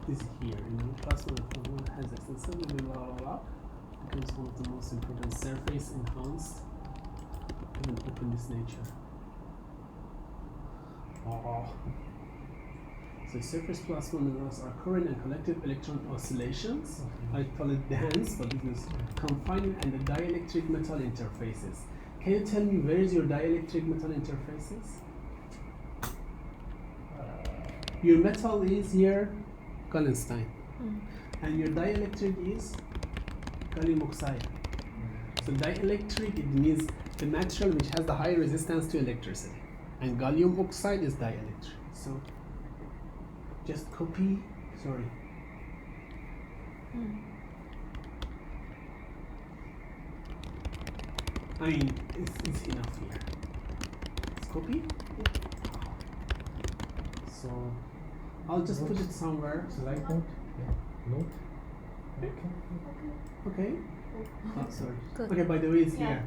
is here. Plasma has extensively blah blah blah. Becomes one of the most important surface enhanced even open this nature. So surface plasma minerals are current and collective electron oscillations. I call it dance, but it is confining and the dielectric metal interfaces. Can you tell me where is your dielectric metal interfaces? Your metal is here, Gallenstein, and your dielectric is gallium oxide. So dielectric, it means the material which has the high resistance to electricity, and gallium oxide is dielectric. So just copy, sorry. I mean, it's enough here. Let's copy. So I'll just put it somewhere. Slide note? Yeah. Note? Okay. Oh, sorry. Good. Okay, by the way, it's Yeah. here.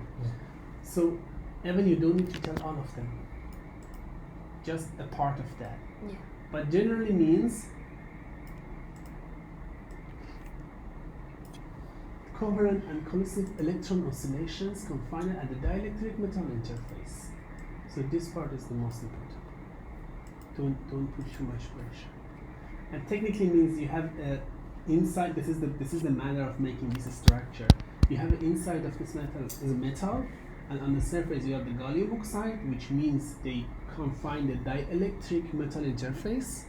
So, Evan, you don't need to tell all of them. Just a part of that. Yeah. But generally means coherent and collusive electron oscillations confined at the dielectric metal interface. So this part is the most important. Don't put too much pressure. And technically means you have a inside. This is the manner of making this structure. You have an inside of this metal is a metal, and on the surface you have the gallium oxide, which means they confine the dielectric metal interface.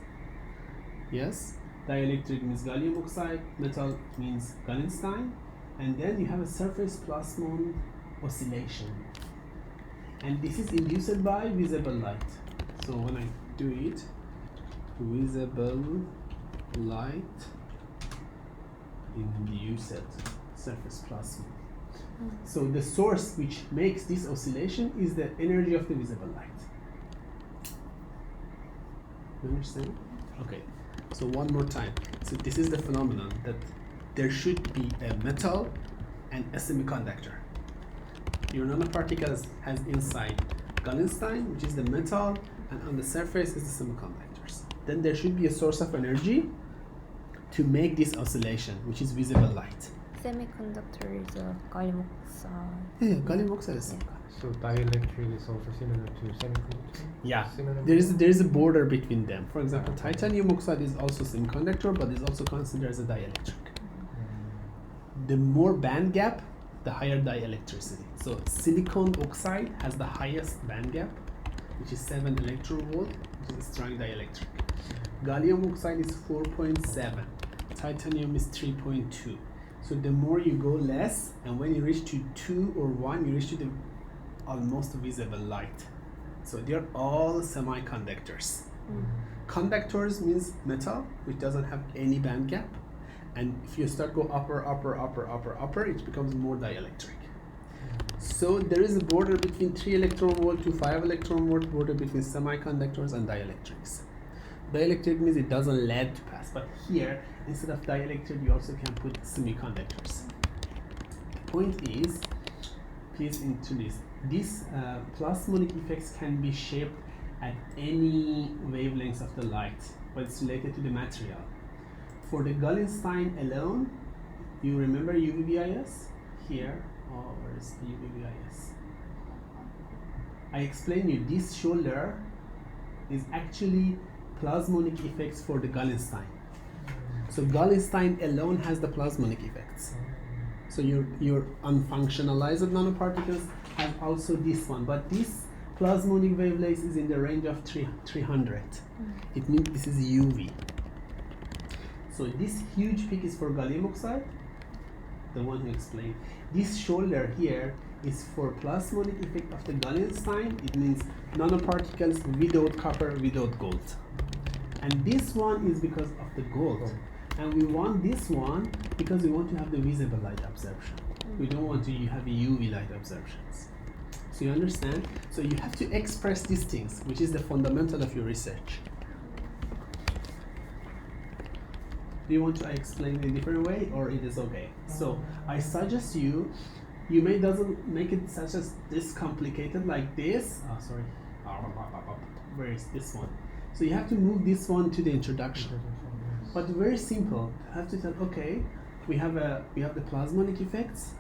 Yes, dielectric means gallium oxide, metal means Gallenstein, and then you have a surface plasmon oscillation, and this is induced by visible light. So when I do it, visible light induced surface plasma. So the source which makes this oscillation is the energy of the visible light. You understand? Okay. So one more time. So this is the phenomenon that there should be a metal and a semiconductor. Your nanoparticles has inside Gallenstein, which is the metal, and on the surface is the semiconductors. Then there should be a source of energy to make this oscillation, which is visible light. Semiconductor is a gallium oxide. Yeah, gallium oxide is So dielectric is also similar to semiconductor? Yeah, Similar there is a border between them. For example, titanium oxide is also semiconductor, but is also considered as a dielectric. The more band gap, the higher dielectricity. So silicon oxide has the highest band gap, which is 7 electron volt, which is a strong dielectric. Gallium oxide is 4.7, titanium is 3.2. So the more you go less, and when you reach to 2 or 1, you reach to the almost visible light. So they're all semiconductors. Conductors means metal, which doesn't have any band gap. And if you start go upper, it becomes more dielectric. So there is a border between 3 electron volt to 5 electron volt border between semiconductors and dielectrics. Dielectric means it doesn't lead to pass, but here instead of dielectric you also can put semiconductors. The point is, please into this. These plasmonic effects can be shaped at any wavelengths of the light, but it's related to the material. For the Gallenstein alone, you remember UVBIS? Here, where is the UVBIS? I explained you this shoulder is actually plasmonic effects for the Gallenstein. So Gallenstein alone has the plasmonic effects. So your unfunctionalized nanoparticles have also this one, but this plasmonic wavelength is in the range of 300. It means this is UV. So this huge peak is for gallium oxide, the one who explained. This shoulder here is for plasmonic effect of the Gallenstein. It means nanoparticles without copper, without gold. And this one is because of the gold. And we want this one because we want to have the visible light absorption. We don't want to have a UV light absorptions. So you understand? So you have to express these things, which is the fundamental of your research. Do you want to explain in a different way, or it is okay? So I suggest you may doesn't make it such as this complicated like this. Oh, sorry. Where is this one? So you have to move this one to the introduction. but very simple. You have to tell, okay, we have the plasmonic effects,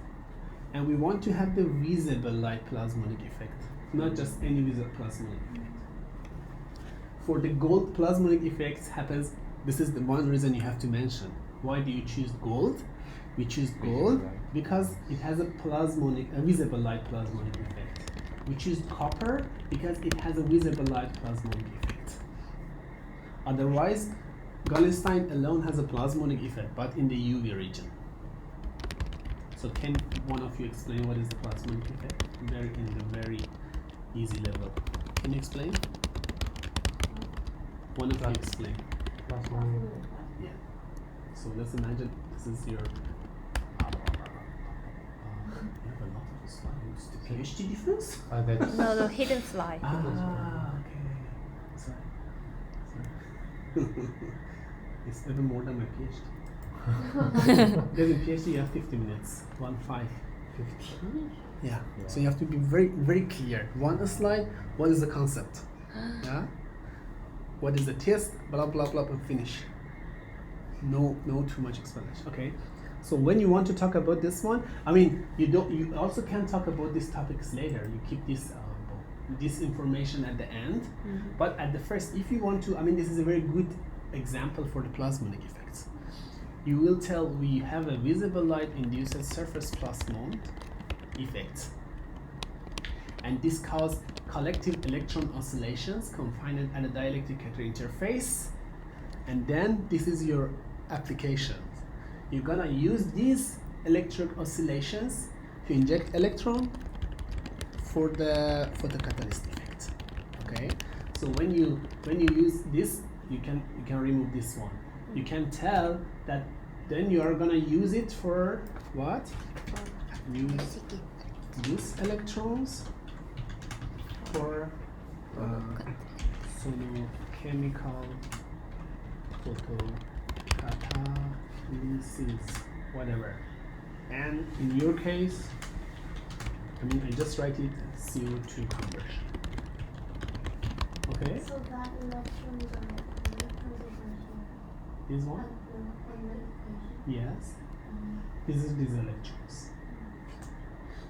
and we want to have the visible light plasmonic effect, not just any visible plasmonic effect. For the gold plasmonic effects happens, this is the one reason you have to mention. Why do you choose gold? We choose gold because it has a visible light plasmonic effect. We choose copper because it has a visible light plasmonic effect. Otherwise, Gallenstein alone has a plasmonic effect, but in the UV region. So can one of you explain what is the plasmonic effect? In the very easy level. Can you explain? One of you explain. Plasmonic. Yeah. So let's imagine this is your. You have a lot of slides. The PhD difference? That's No, the hidden slide. Okay. Sorry. It's even more than my PhD. Because in PhD you have 50 minutes. 1-5. 15. Yeah. So you have to be very, very clear. One slide, what is the concept? Yeah? What is the test? Blah blah blah and finish. No too much explanation. Okay. So when you want to talk about this one, I mean, you also can talk about these topics later. You keep this information at the end. Mm-hmm. But at the first, if you want to, I mean, this is a very good example for the plasmonic effects. You will tell we have a visible light induces surface plasmon effect. And this causes collective electron oscillations confined at a dielectric cathode interface. And then this is your application. You're gonna use these electric oscillations to inject electron for the photocatalyst effect. Okay. So when you use this, you can remove this one. You can tell that then you are gonna use it for what? Use electrons for chemical photocatalysis, whatever. And in your case, I mean, I just write it CO2 conversion. Okay? So that electrons are This one? Yes. This is these electrons.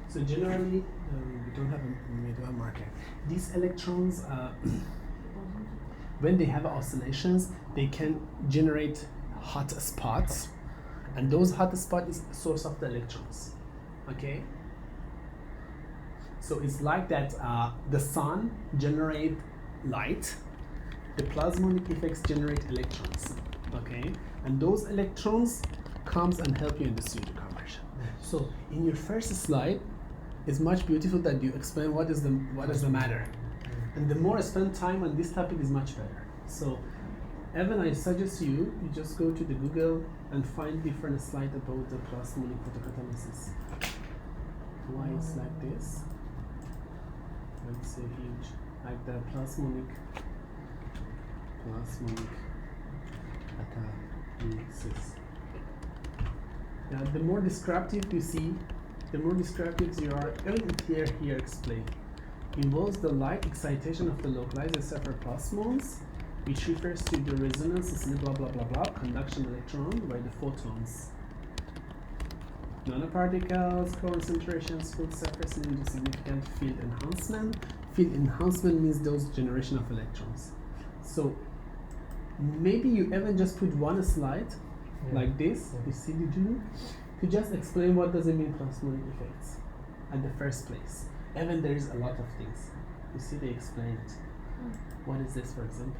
So generally, we don't have a marker. These electrons, when they have oscillations, they can generate hot spots, and those hot spots is the source of the electrons. Okay. So it's like that. The sun generate light. The plasmonic effects generate electrons. Okay, and those electrons comes and help you in the CO2 conversion. So in your first slide, it's much beautiful that you explain what is the matter, and the more I spend time on this topic is much better. So Evan, I suggest you just go to the Google and find different slides about the plasmonic photocatalysis. Why it's like this? It's so huge, like the plasmonic catalysis. Now, the more descriptive you see, the more descriptive you are. Even here explain. Involves the light excitation of the localized surface plasmons, which refers to the resonance, blah blah blah blah, conduction electron by the photons. Nanoparticles, concentrations, field surface, and significant field enhancement. Field enhancement means those generation of electrons. So maybe you even just put one slide like this, you see the do, to just explain what does it mean plasmonic effects at the first place. Even there is a lot of things. You see they explain it. What is this, for example?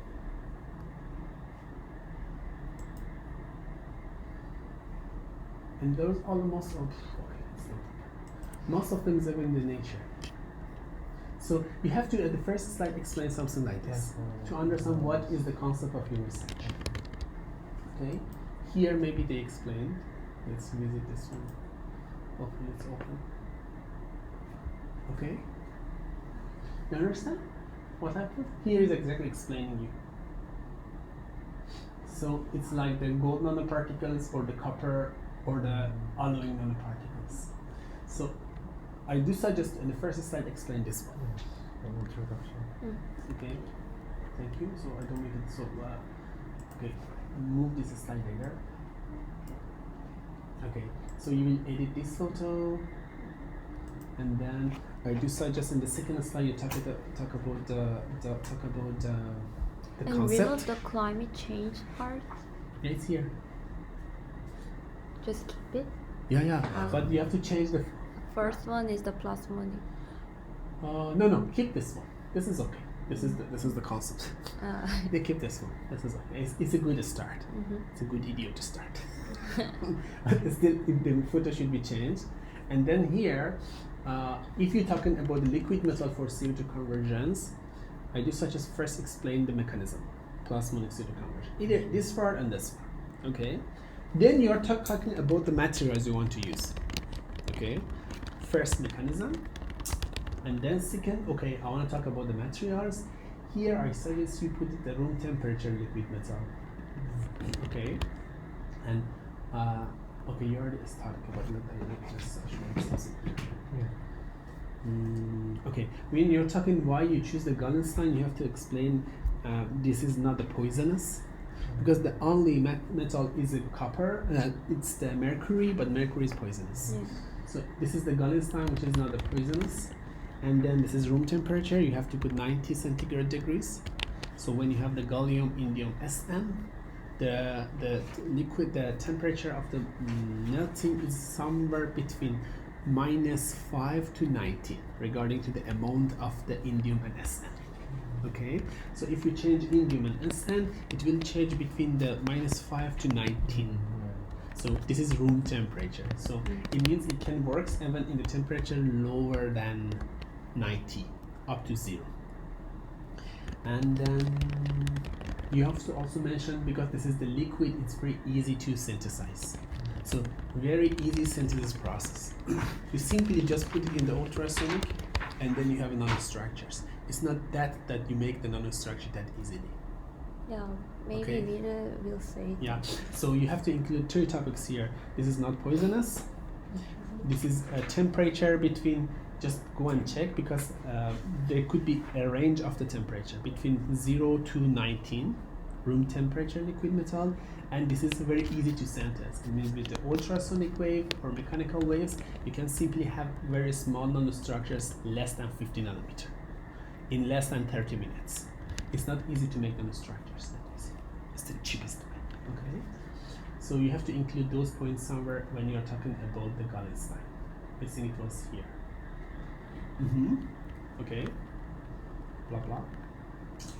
And those almost most of them is even in the nature. So you have to at the first slide explain something like this to understand what is the concept of your research. Okay, here maybe they explain. Let's visit this one. Hopefully it's open. Okay, you understand what happened? Here is exactly explaining you. So it's like the gold nanoparticles or the copper or the alloying nanoparticles. So I do suggest in the first slide explain this one. An introduction. Okay, thank you. So I don't make it so okay. move this slide later. Okay, so you will edit this photo, and then I do suggest in the second slide you talk about the And concept. without the climate change part, Yeah, it's here. just keep it. Yeah, but you have to change the. First one is the plasmonic. No, keep this one. This is okay. This is the concept. They keep this one. This is okay. It's a good start. It's a good idea to start. Still, the photo should be changed. And then here, if you're talking about the liquid metal for CO2 conversions, I do suggest first explain the mechanism, plasmonic CO2 conversion. Either this part and this part, okay? Then you're talking about the materials you want to use, okay? First mechanism, and then second, okay, I want to talk about the materials. Here I suggest you put it the room temperature liquid metal, okay? And okay, you already started about it. Just okay, when you're talking why you choose the Gallenstein, you have to explain this is not the poisonous, because the only metal is a copper. It's the mercury, but mercury is poisonous. Yes. So this is the Gallenstein, which is not the poisonous. And then this is room temperature. You have to put 90 centigrade degrees. So when you have the gallium indium Sm, the liquid, the temperature of the melting is somewhere between -5 to 90 regarding to the amount of the indium and Sn. Okay, so if you change indium and Sn, it will change between the -5 to 19. So this is room temperature. So it means it can work even in the temperature lower than 90 up to 0. And then you have to also mention, because this is the liquid, it's very easy to synthesize. So very easy synthesis process. You simply just put it in the ultrasonic and then you have nanostructures. It's not that you make the nanostructure that easily. Yeah, maybe Okay. we'll say. Yeah, so you have to include 3 topics here. This is not poisonous. This is a temperature between, just go and check, because there could be a range of the temperature between 0 to 19 room temperature liquid metal, and this is very easy to synthesize. It means with the ultrasonic wave or mechanical waves, you can simply have very small nanostructures less than 50 nanometer in less than 30 minutes. It's not easy to make nanostructures that easy. It's the cheapest way. Okay, so you have to include those points somewhere when you're talking about the Gallenstein. I think it was here. Okay, blah blah.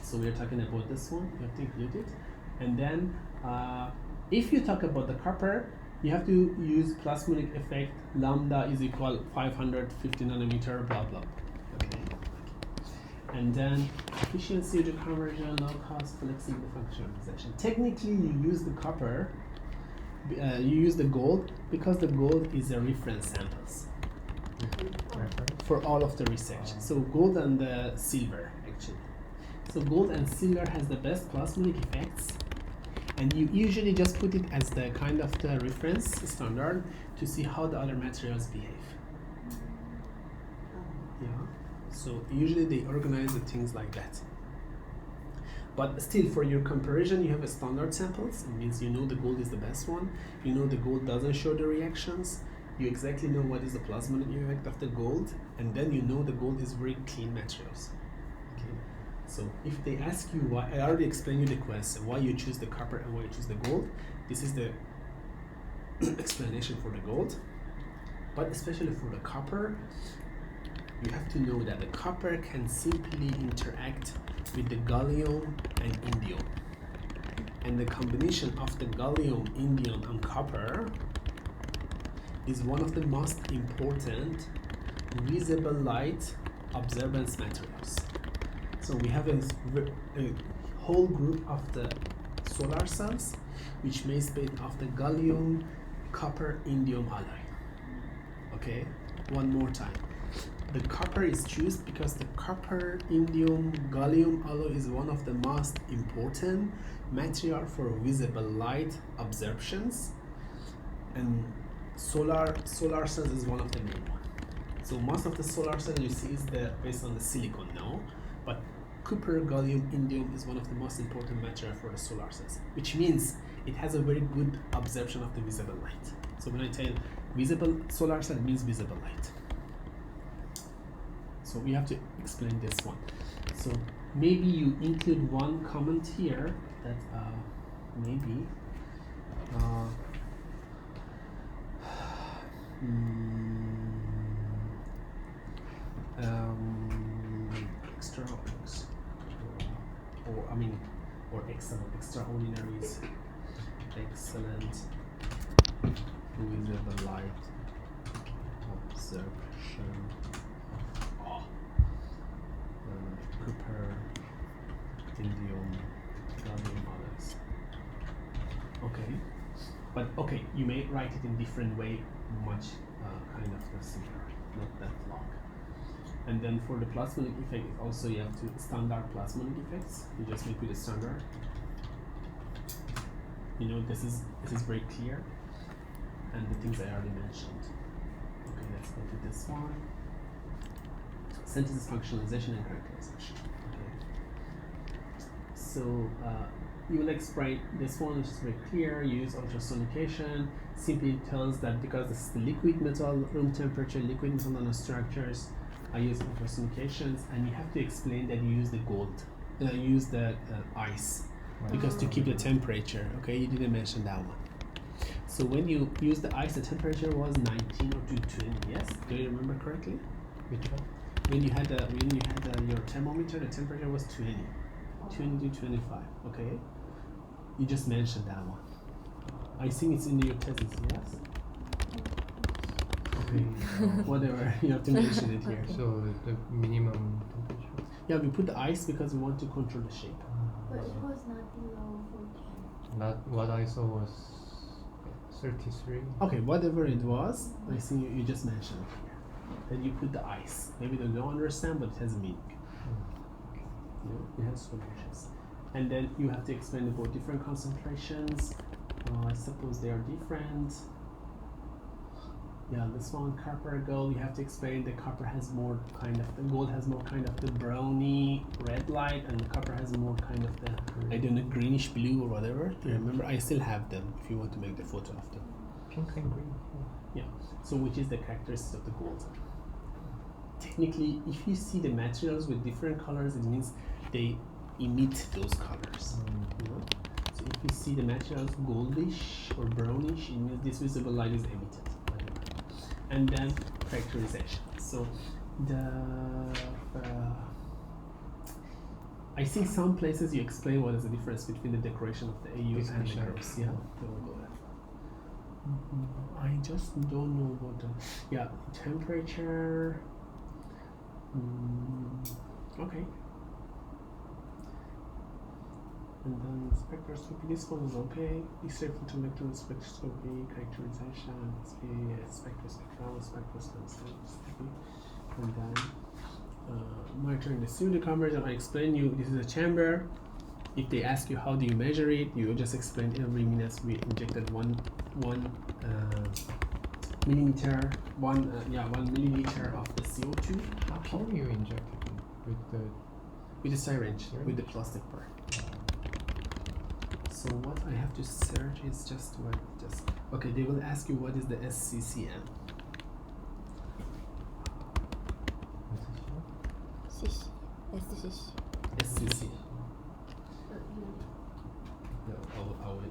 So we're talking about this one. You have to include it, and then if you talk about the copper, you have to use plasmonic effect. Lambda is equal 550 nanometer. Blah blah. Okay. And then efficiency to conversion, low cost, flexible functionalization. Technically, you use the copper, you use the gold, because the gold is a reference samples for all of the research. So gold and the silver, actually. So gold and silver has the best plasmonic effects, and you usually just put it as the kind of the reference standard to see how the other materials behave. Yeah. So usually they organize the things like that. But still, for your comparison, you have a standard samples. It means you know the gold is the best one. You know the gold doesn't show the reactions. You exactly know what is the plasmonic effect of the gold, and then you know the gold is very clean materials. Okay. So if they ask you why, I already explained you the question, why you choose the copper and why you choose the gold. This is the explanation for the gold. But especially for the copper, you have to know that the copper can simply interact with the gallium and indium. And the combination of the gallium, indium, and copper is one of the most important visible light absorbance materials. So we have a whole group of the solar cells, which may be made of the gallium, copper, indium alloy. Okay, one more time. The copper is chosen because the copper, indium, gallium alloy is one of the most important material for visible light absorptions, and solar cells is one of the main one. So most of the solar cells you see is based on the silicon now, but copper, gallium, indium is one of the most important material for a solar cells, which means it has a very good absorption of the visible light. So when I tell visible solar cell, it means visible light. So we have to explain this one. So maybe you include one comment here that maybe or excellent, extraordinaries, excellent visible light absorption of copper, indium, gallium, others. Okay, but okay, you may write it in different way, much kind of similar, not that long. And then for the plasmonic effect, also you have to standard plasmonic effects. You just make with a standard. You know, this is very clear, and the things I already mentioned. Okay, let's go to this one. Synthesis, functionalization, and characterization. Okay. So you will explain this one, which is very clear. Use ultrasonication. Simply tells that because this is the liquid metal, room temperature, liquid metal nanostructures. I use ultrasonications, and you have to explain that you use the gold, use the ice, because to keep the temperature. Okay, you didn't mention that one. So when you use the ice, the temperature was 19 or 20. Yes, do you remember correctly? Which one? When you had your thermometer, the temperature was 20 to 25. Okay, you just mentioned that one. I think it's in your thesis. Yes. Okay. Whatever, you have to mention it here. So the minimum temperature? Yeah, we put the ice because we want to control the shape. But it was not below 40. Not what I saw was 33. Okay, whatever it was, I think you just mentioned it here. Then you put the ice. Maybe they don't understand, but it has a meaning. You know, it has solutions. And then you have to explain about different concentrations. I suppose they are different. Yeah, this one, copper, gold, you have to explain the copper has more kind of, the gold has more kind of the browny red light, and the copper has more kind of the, I don't know, greenish blue or whatever. Do you remember? I still have them if you want to make the photo of them. Pink and green. Yeah, so which is the characteristics of the gold. Technically, if you see the materials with different colors, it means they emit those colors. You know? So if you see the materials goldish or brownish, it means this visible light is emitted. And then characterization. So I think some places you explain what is the difference between the decoration of the AU and the groups. Yeah, they will go there. I just don't know what the temperature. Okay. And then spectroscopy, this one is okay. X-ray photoelectron spectroscopy, characterization, spectroscopy, and then monitoring the pseudo conversion. I explain you this is a chamber. If they ask you how do you measure it, you just explain every minute we injected one milliliter of the CO2. How do you inject it with the syringe, with the plastic part. So what I have to search is just okay. They will ask you what is the SCCM. SCC. No, I will.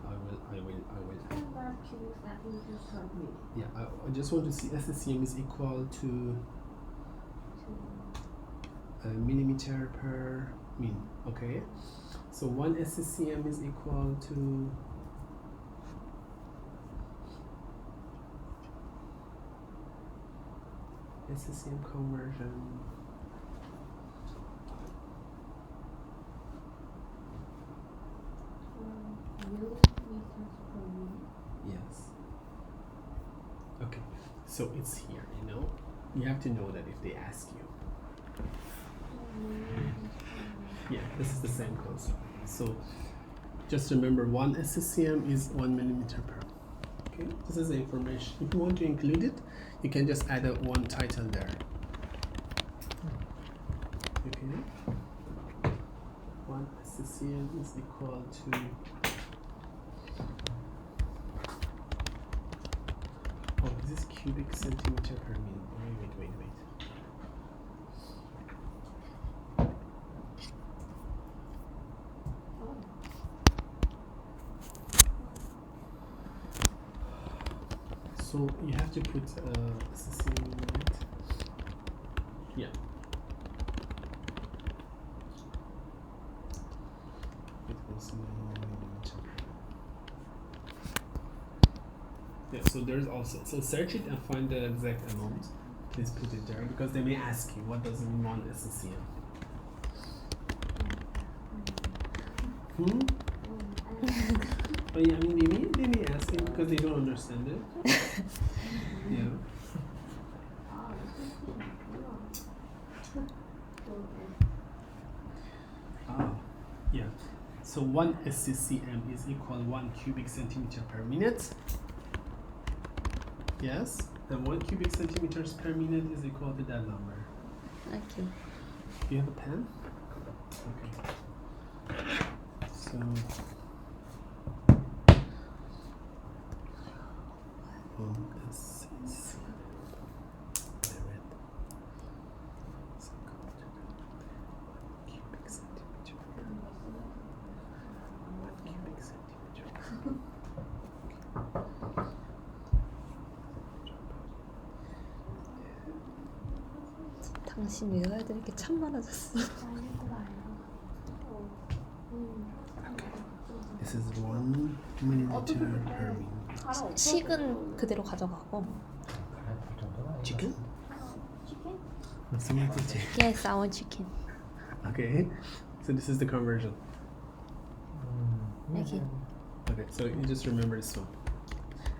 Yeah, I just want to see SCCM is equal to millimeter per min. Okay. So 1 SCCM is equal to SCCM conversion. Yes. Okay. So it's here, you know. You have to know that if they ask you. Yeah, this is the same concept. So just remember 1 SCCM is 1 millimeter per. Okay, this is the information. If you want to include it, you can just add one title there. Okay. SCCM is equal to this is cubic centimeter per minute. Wait. So you have to put SCCM unit. Yeah. It was millimeter. Yeah, so there's also, so search it and find the exact amount. Please put it there because they may ask you what does it mean 1 SCCM. Oh yeah, I mean they may ask it because they don't understand it. Yeah. Yeah. So 1 SCCM is equal 1 cubic centimeter per minute. Yes, and 1 cubic centimeters per minute is equal to that number. Okay. Do you have a pen? Okay. So 1 SCCM. I read. Is equal to 1 cubic centimeter. 1 cubic centimeter. 당신 외워야될 게 참 많아졌어. This is 1 milliliter per minute. 식은 그대로 가져가고. 갈아탈 정도는 아닌 Chicken? 것 Someone put chicken. Yes, I want chicken. Okay. So this is the conversion. 같은데. Okay. Okay, so you just remember this one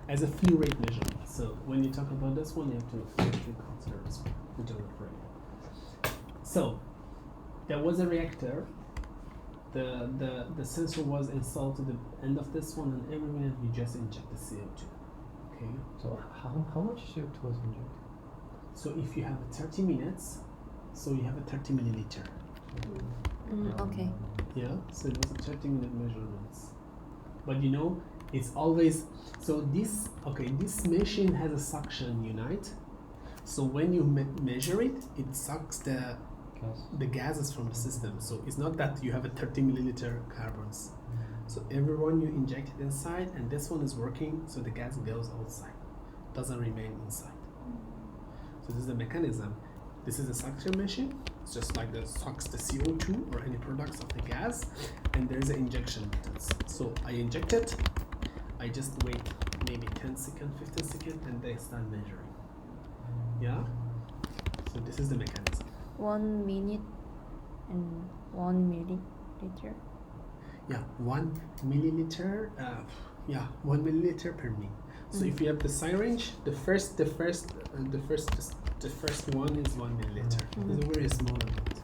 as a flow rate measurement. So when you talk about this one, you have to consider this one, internal flow rate. So there was a reactor. The sensor was installed to the end of this one, and every minute we just inject the CO2. Okay. So how much CO2 was injected? So if you have 30 minutes, so you have a 30 milliliter. Okay. Yeah. So it was a 30-minute measurements. But you know, it's always so this machine has a suction unit. So when you measure it, it sucks Gas. the gases from the system. So it's not that you have a 30 milliliter carbons. So every one you inject it inside, and this one is working, so the gas goes outside, doesn't remain inside. So this is the mechanism. This is a suction machine. It's just like that sucks the CO2 or any products of the gas, and there's an injection methods. So I inject it, I just wait maybe 10 seconds, 15 seconds, and they start measuring. Yeah? So this is the mechanism. 1 minute and 1 milliliter. Yeah, 1 milliliter. 1 milliliter per minute. So if you have the syringe, the first one is 1 milliliter. It's a very small amount.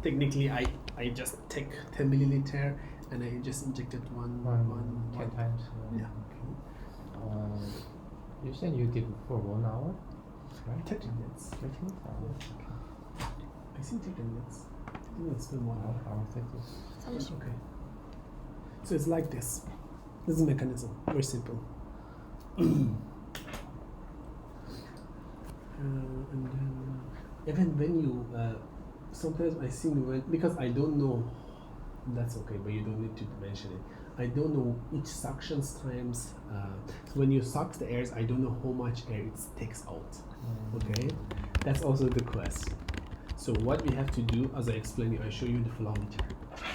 Technically, I just take 10 milliliter and I just injected one. 10 times. Yeah. You said you did for 1 hour, right? 30 minutes. 30 minutes? Okay. I think 30 minutes. I think it's been 1 hour. Hour 30. That's okay. So it's like this. This is the mechanism. Very simple. And then even when you sometimes I think when, because I don't know, that's okay, but you don't need to mention it. I don't know each suctions times. So when you suck the airs, I don't know how much air it takes out. Okay, that's also the question. So what we have to do, as I explained, I show you the flowmeter.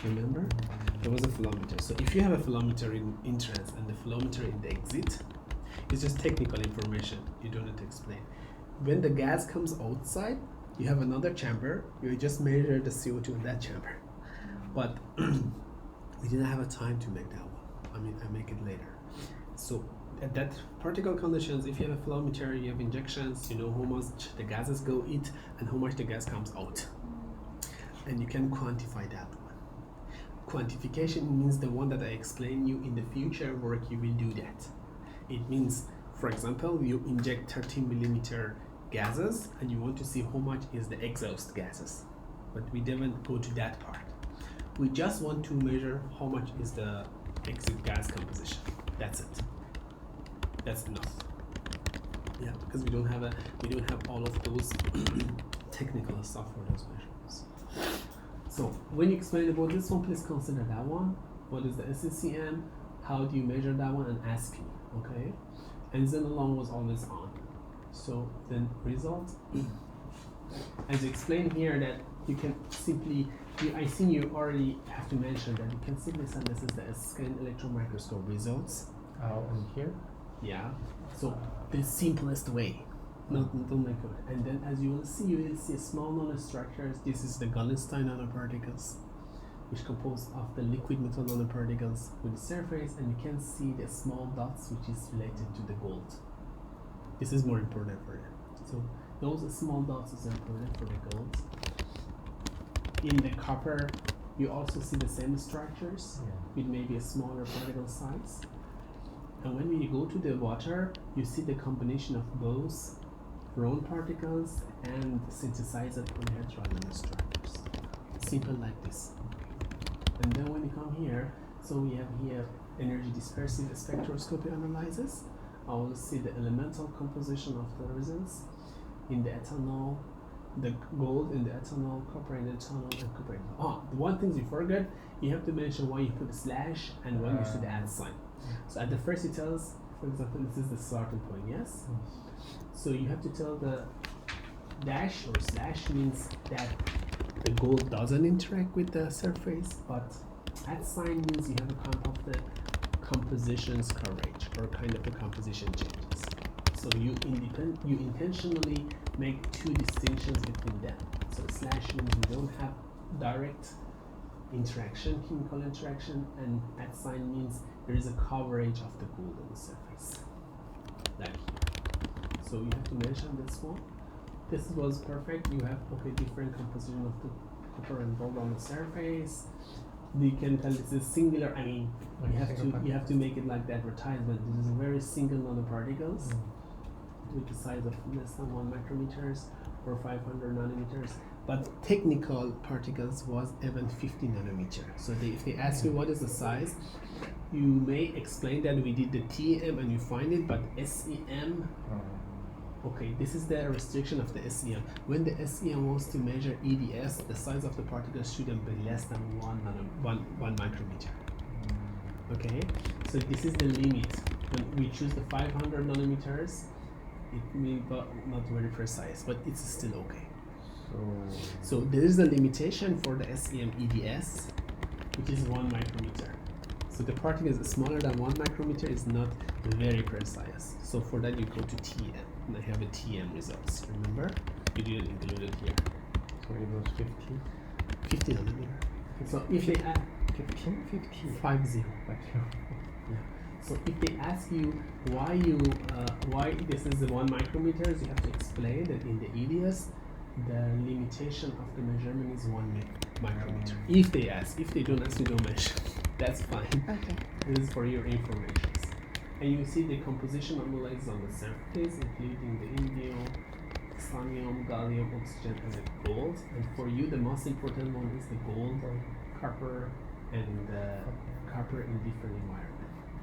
Remember, there was a flowmeter. So if you have a flowmeter in entrance and the flowmeter in the exit, it's just technical information. You don't have to explain. When the gas comes outside, you have another chamber. You just measure the CO2 in that chamber. But we didn't have a time to make that one. I mean, I make it later. So at that particle conditions, if you have a flowmeter, you have injections, you know how much the gases go in and how much the gas comes out. And you can quantify that one. Quantification means the one that I explain you in the future work, you will do that. It means, for example, you inject 30 millimeter gases and you want to see how much is the exhaust gases. But we didn't go to that part. We just want to measure how much is the exit gas composition. That's it. That's enough. Yeah, because we don't have all of those technical stuff for those measurements. So when you explain about this one, please consider that one. What is the SCCM? How do you measure that one? And ask me, okay? And then alarm was always on. So then result. As you explain here that you can simply, I think you already have to mention that you can simply say this is the scan electron microscope results. And here? Yeah. So the simplest way. Don't make it. And then as you will see small nanostructures. This is the Gallenstein nanoparticles, which compose of the liquid metal nanoparticles with the surface, and you can see the small dots which is related to the gold. This is more important for you. So those small dots is important for the gold. In the copper, you also see the same structures with maybe a smaller particle size. And when you go to the water, you see the combination of both Round particles and synthesized polyhedral nanostructures. Simple like this. And then when you come here, so we have here energy dispersive spectroscopy analysis. I will see the elemental composition of the resins in the ethanol, the gold in the ethanol, copper in the ethanol, and copper in the the one thing you forget, you have to mention why you put a slash and when you should add sign. So at the first it tells, for example, this is the starting point, yes? So you have to tell the dash or slash means that the gold doesn't interact with the surface, but at sign means you have a kind of the compositions coverage or kind of a composition changes. So you intentionally make two distinctions between them. So slash means you don't have direct interaction, chemical interaction, and at sign means there is a coverage of the gold on the surface, like here. So you have to mention this one. This was perfect. You have different composition of the copper and gold on the surface. You can tell it's a singular. I mean, you have to make it like the advertisement. This is a very single nanoparticles with the size of less than 1 micrometers or 500 nanometers. But technical particles was even 50 nanometer. So if they ask you what is the size, you may explain that we did the TEM and you find it, but SEM. Okay, this is the restriction of the SEM. When the SEM wants to measure EDS, the size of the particles shouldn't be less than 1 micrometer. Okay, so this is the limit. When we choose the 500 nanometers, it may be not very precise, but it's still okay. So there is a limitation for the SEM EDS, which is 1 micrometer. So the particle is smaller than 1 micrometer is not very precise. So for that you go to TM. And I have a TM results. Remember? You didn't include it here. So it was 50 nanometer. So if they add 50? 50. Yeah. So if they ask you why this is the 1 micrometer, you have to explain that in the EDS the limitation of the measurement is 1 micrometer. If they ask, if they don't ask, you don't measure. That's fine. Okay. This is for your information. And you see the composition analyzed on the surface, including the indium, strontium, gallium, oxygen, and the gold. And for you, the most important one is the gold, copper, and copper in different environments.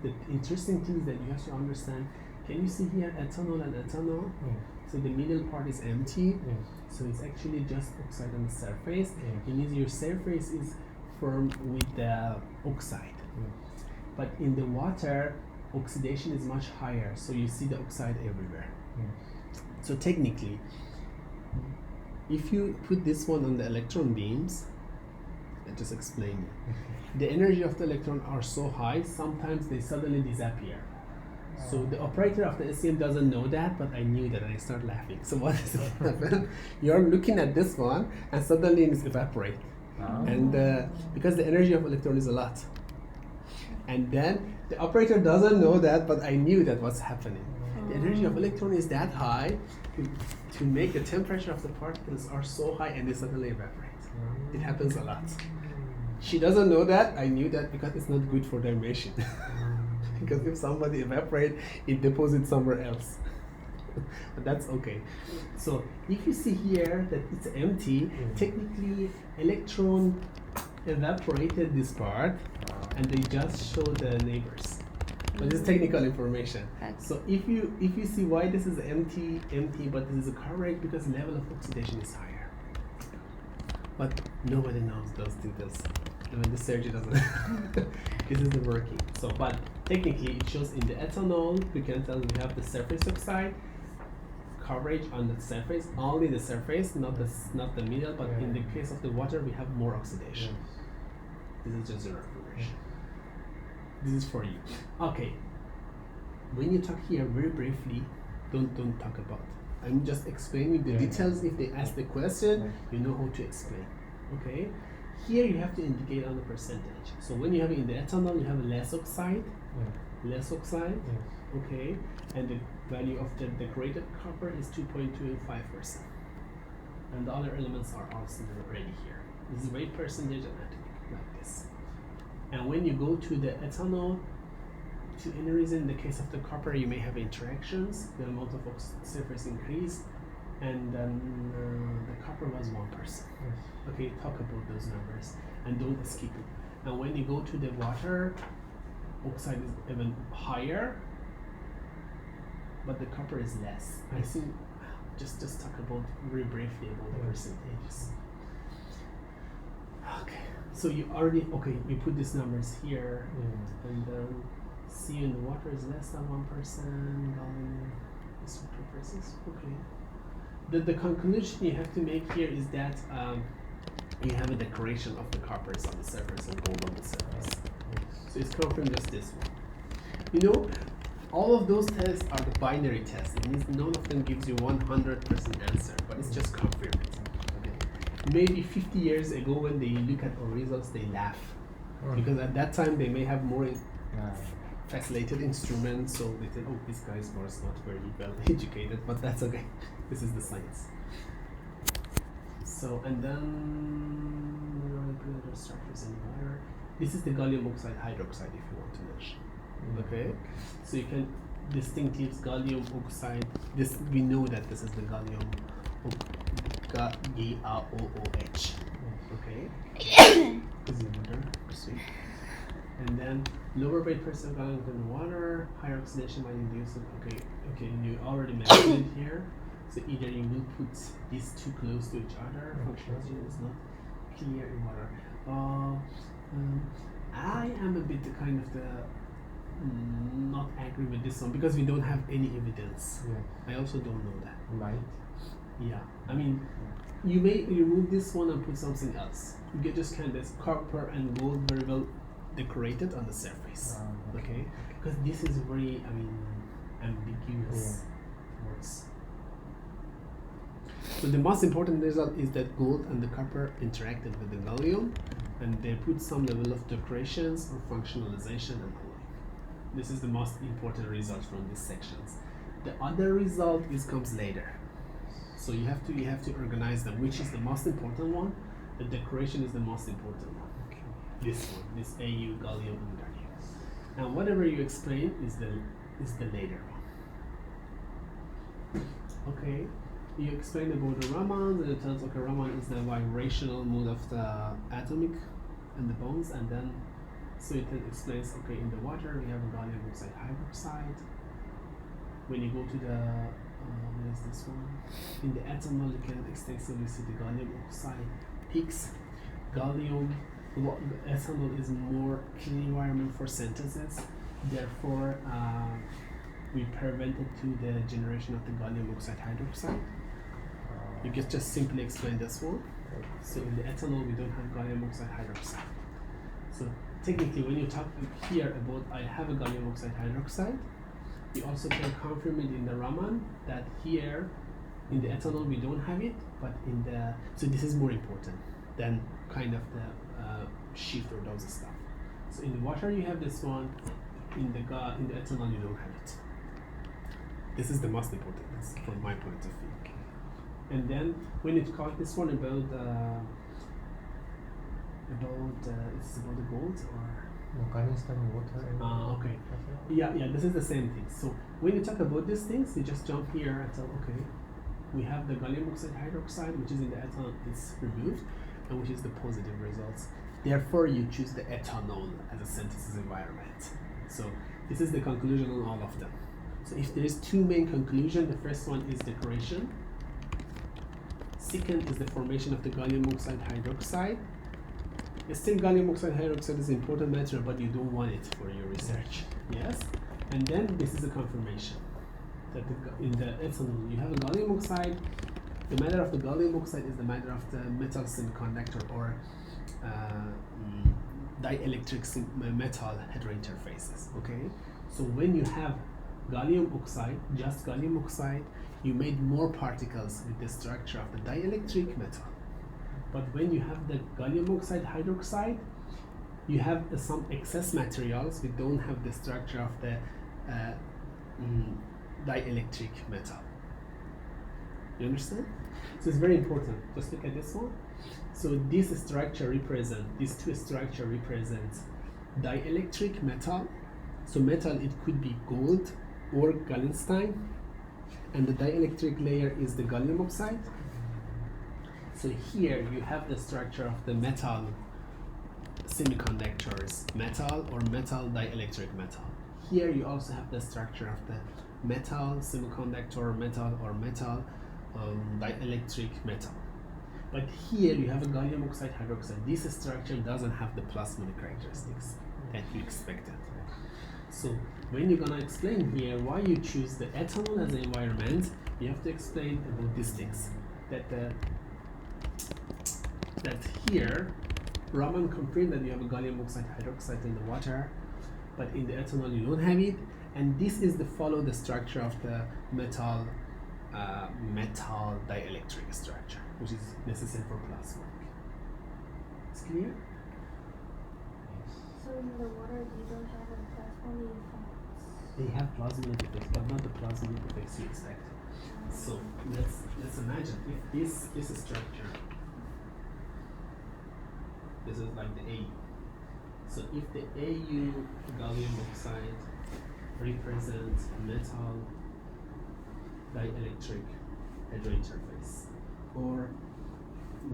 The interesting thing is that you have to understand. Can you see here ethanol and ethanol? Yes. So the middle part is empty. Yes. So it's actually just oxide on the surface. Yes. It means your surface is formed with the oxide. Yes. But in the water, oxidation is much higher, so you see the oxide everywhere. Yes. So technically, if you put this one on the electron beams, I just explain it. The energy of the electron are so high, sometimes they suddenly disappear. So the operator of the SEM doesn't know that, but I knew that and I start laughing. So what is happening? You're looking at this one and suddenly it's evaporate. And because the energy of electron is a lot. And then the operator doesn't know that, but I knew that what's happening. The energy of electron is that high to make the temperature of the particles are so high and they suddenly evaporate. It happens a lot. She doesn't know that. I knew that because it's not good for their machine. Because if somebody evaporates, it deposits somewhere else. But that's okay. So if you see here that it's empty, technically electron evaporated this part and they just show the neighbors. But this is technical information. Okay. So if you see why this is empty, but this is correct because level of oxidation is higher. But nobody knows those details. I mean, the surgery doesn't. This is the working. So, but technically, it shows in the ethanol. We can tell we have the surface oxide coverage on the surface, only the surface, not the middle. But in the case of the water, we have more oxidation. This is just your information. This is for you. Okay. When you talk here very briefly, don't talk about. I'm just explaining the details. If they ask the question, you know how to explain. Okay. Here you have to indicate on the percentage. So when you have it in the ethanol, you have less oxide. Less oxide. Okay. And the value of the degraded copper is 2.25%. And the other elements are also already here. This is weight percentage and atomic, like this. And when you go to the ethanol, to any reason, in the case of the copper, you may have interactions, the amount of surface increased, and then the copper was 1%. Okay, talk about those numbers and don't skip it. And when you go to the water, oxide is even higher, but the copper is less. I think just talk about very briefly about the percentages. Okay, so you already you put these numbers here, and C in the water is less than 1%. Volume is 2%. Okay. The conclusion you have to make here is that you have a decoration of the coppers on the surface and gold on the surface. So it's come from just this one. You know, all of those tests are the binary tests. It means none of them gives you 100% answer, but it's just confirmed. Okay. Maybe 50 years ago, when they look at our results, they laugh because at that time they may have more facilitated instruments, so they say, "Oh, this guy was not very well educated," but that's okay. This is the science. So, and then structures in water. This is the gallium oxide hydroxide, if you want to mention. Okay, so you can distinctive gallium oxide. This we know that this is the gallium GaOOH. Okay, this is water. See. And then lower weight percent gallium than water, higher oxidation might induce it. Okay, you already mentioned it here. So either you will put these two close to each other, functionality is not clear in water. I am a bit kind of not agree with this one because we don't have any evidence. I also don't know that. Might. Yeah, I mean, you may remove this one and put something else. You get just kind of copper and gold very well decorated on the surface. Okay, because this is very, ambiguous words. So the most important result is that gold and the copper interacted with the gallium, and they put some level of decorations or functionalization and all. This is the most important result from these sections. The other result comes later. So you have to organize them. Which is the most important one? The decoration is the most important one. This one, this AU, gallium, and gallium. And whatever you explain is the later one. Okay, you explain about the Raman, and it tells Raman is the vibrational mode of the atomic and the bonds, and then so it explains in the water we have a gallium oxide hydroxide. When you go to the where is this one? In the ethanol you can extensively see the gallium oxide peaks. Gallium ethanol is more clean environment for synthesis, therefore we prevented to the generation of the gallium oxide hydroxide. You can just simply explain this one. So in the ethanol we don't have gallium oxide hydroxide. So technically when you talk here about I have a gallium oxide hydroxide, you also can confirm it in the Raman that here in the ethanol we don't have it, but in the so this is more important than kind of the shift or those stuff. So in the water you have this one, in the ethanol you don't have it. This is the most important from my point of view. And then when you talk this one about it's about the gold or water. Okay. Yeah, this is the same thing. So when you talk about these things, you just jump here and tell, we have the gallium oxide hydroxide, which is in the ethanol, it's removed, and which is the positive results. Therefore, you choose the ethanol as a synthesis environment. So this is the conclusion on all of them. So if there is two main conclusions, the first one is decoration. Second is the formation of the gallium oxide hydroxide. Still, gallium oxide hydroxide is important material, but you don't want it for your research. Yes? And then this is a confirmation that in the ethanol you have a gallium oxide. The matter of the gallium oxide is the matter of the metal semiconductor or dielectric metal heterointerfaces. Okay? So when you have gallium oxide, just gallium oxide, you made more particles with the structure of the dielectric metal. But when you have the gallium oxide hydroxide, you have some excess materials which don't have the structure of the dielectric metal. You understand? So it's very important. Just look at this one. So this structure represents, these two structures represent dielectric metal. So metal, it could be gold or gallenstein, and the dielectric layer is the gallium oxide. So here you have the structure of the metal semiconductors, metal or metal dielectric metal. Here you also have the structure of the metal semiconductor metal or metal dielectric metal. But here you have a gallium oxide hydroxide. This structure doesn't have the plasmonic characteristics that you expected. So when you're gonna explain here why you choose the ethanol as an environment, you have to explain about these things. That here, Raman confirmed that you have a gallium oxide hydroxide in the water, but in the ethanol you don't have it, and this is the follow the structure of the metal dielectric structure, which is necessary for plasmonic. It's clear? So in the water, you don't have a plasmonic effects. They have plasmonic effects, but not the plasmonic effects you expect. So let's imagine if this structure, this is like the AU. So if the AU gallium oxide represents metal dielectric heterointerface, or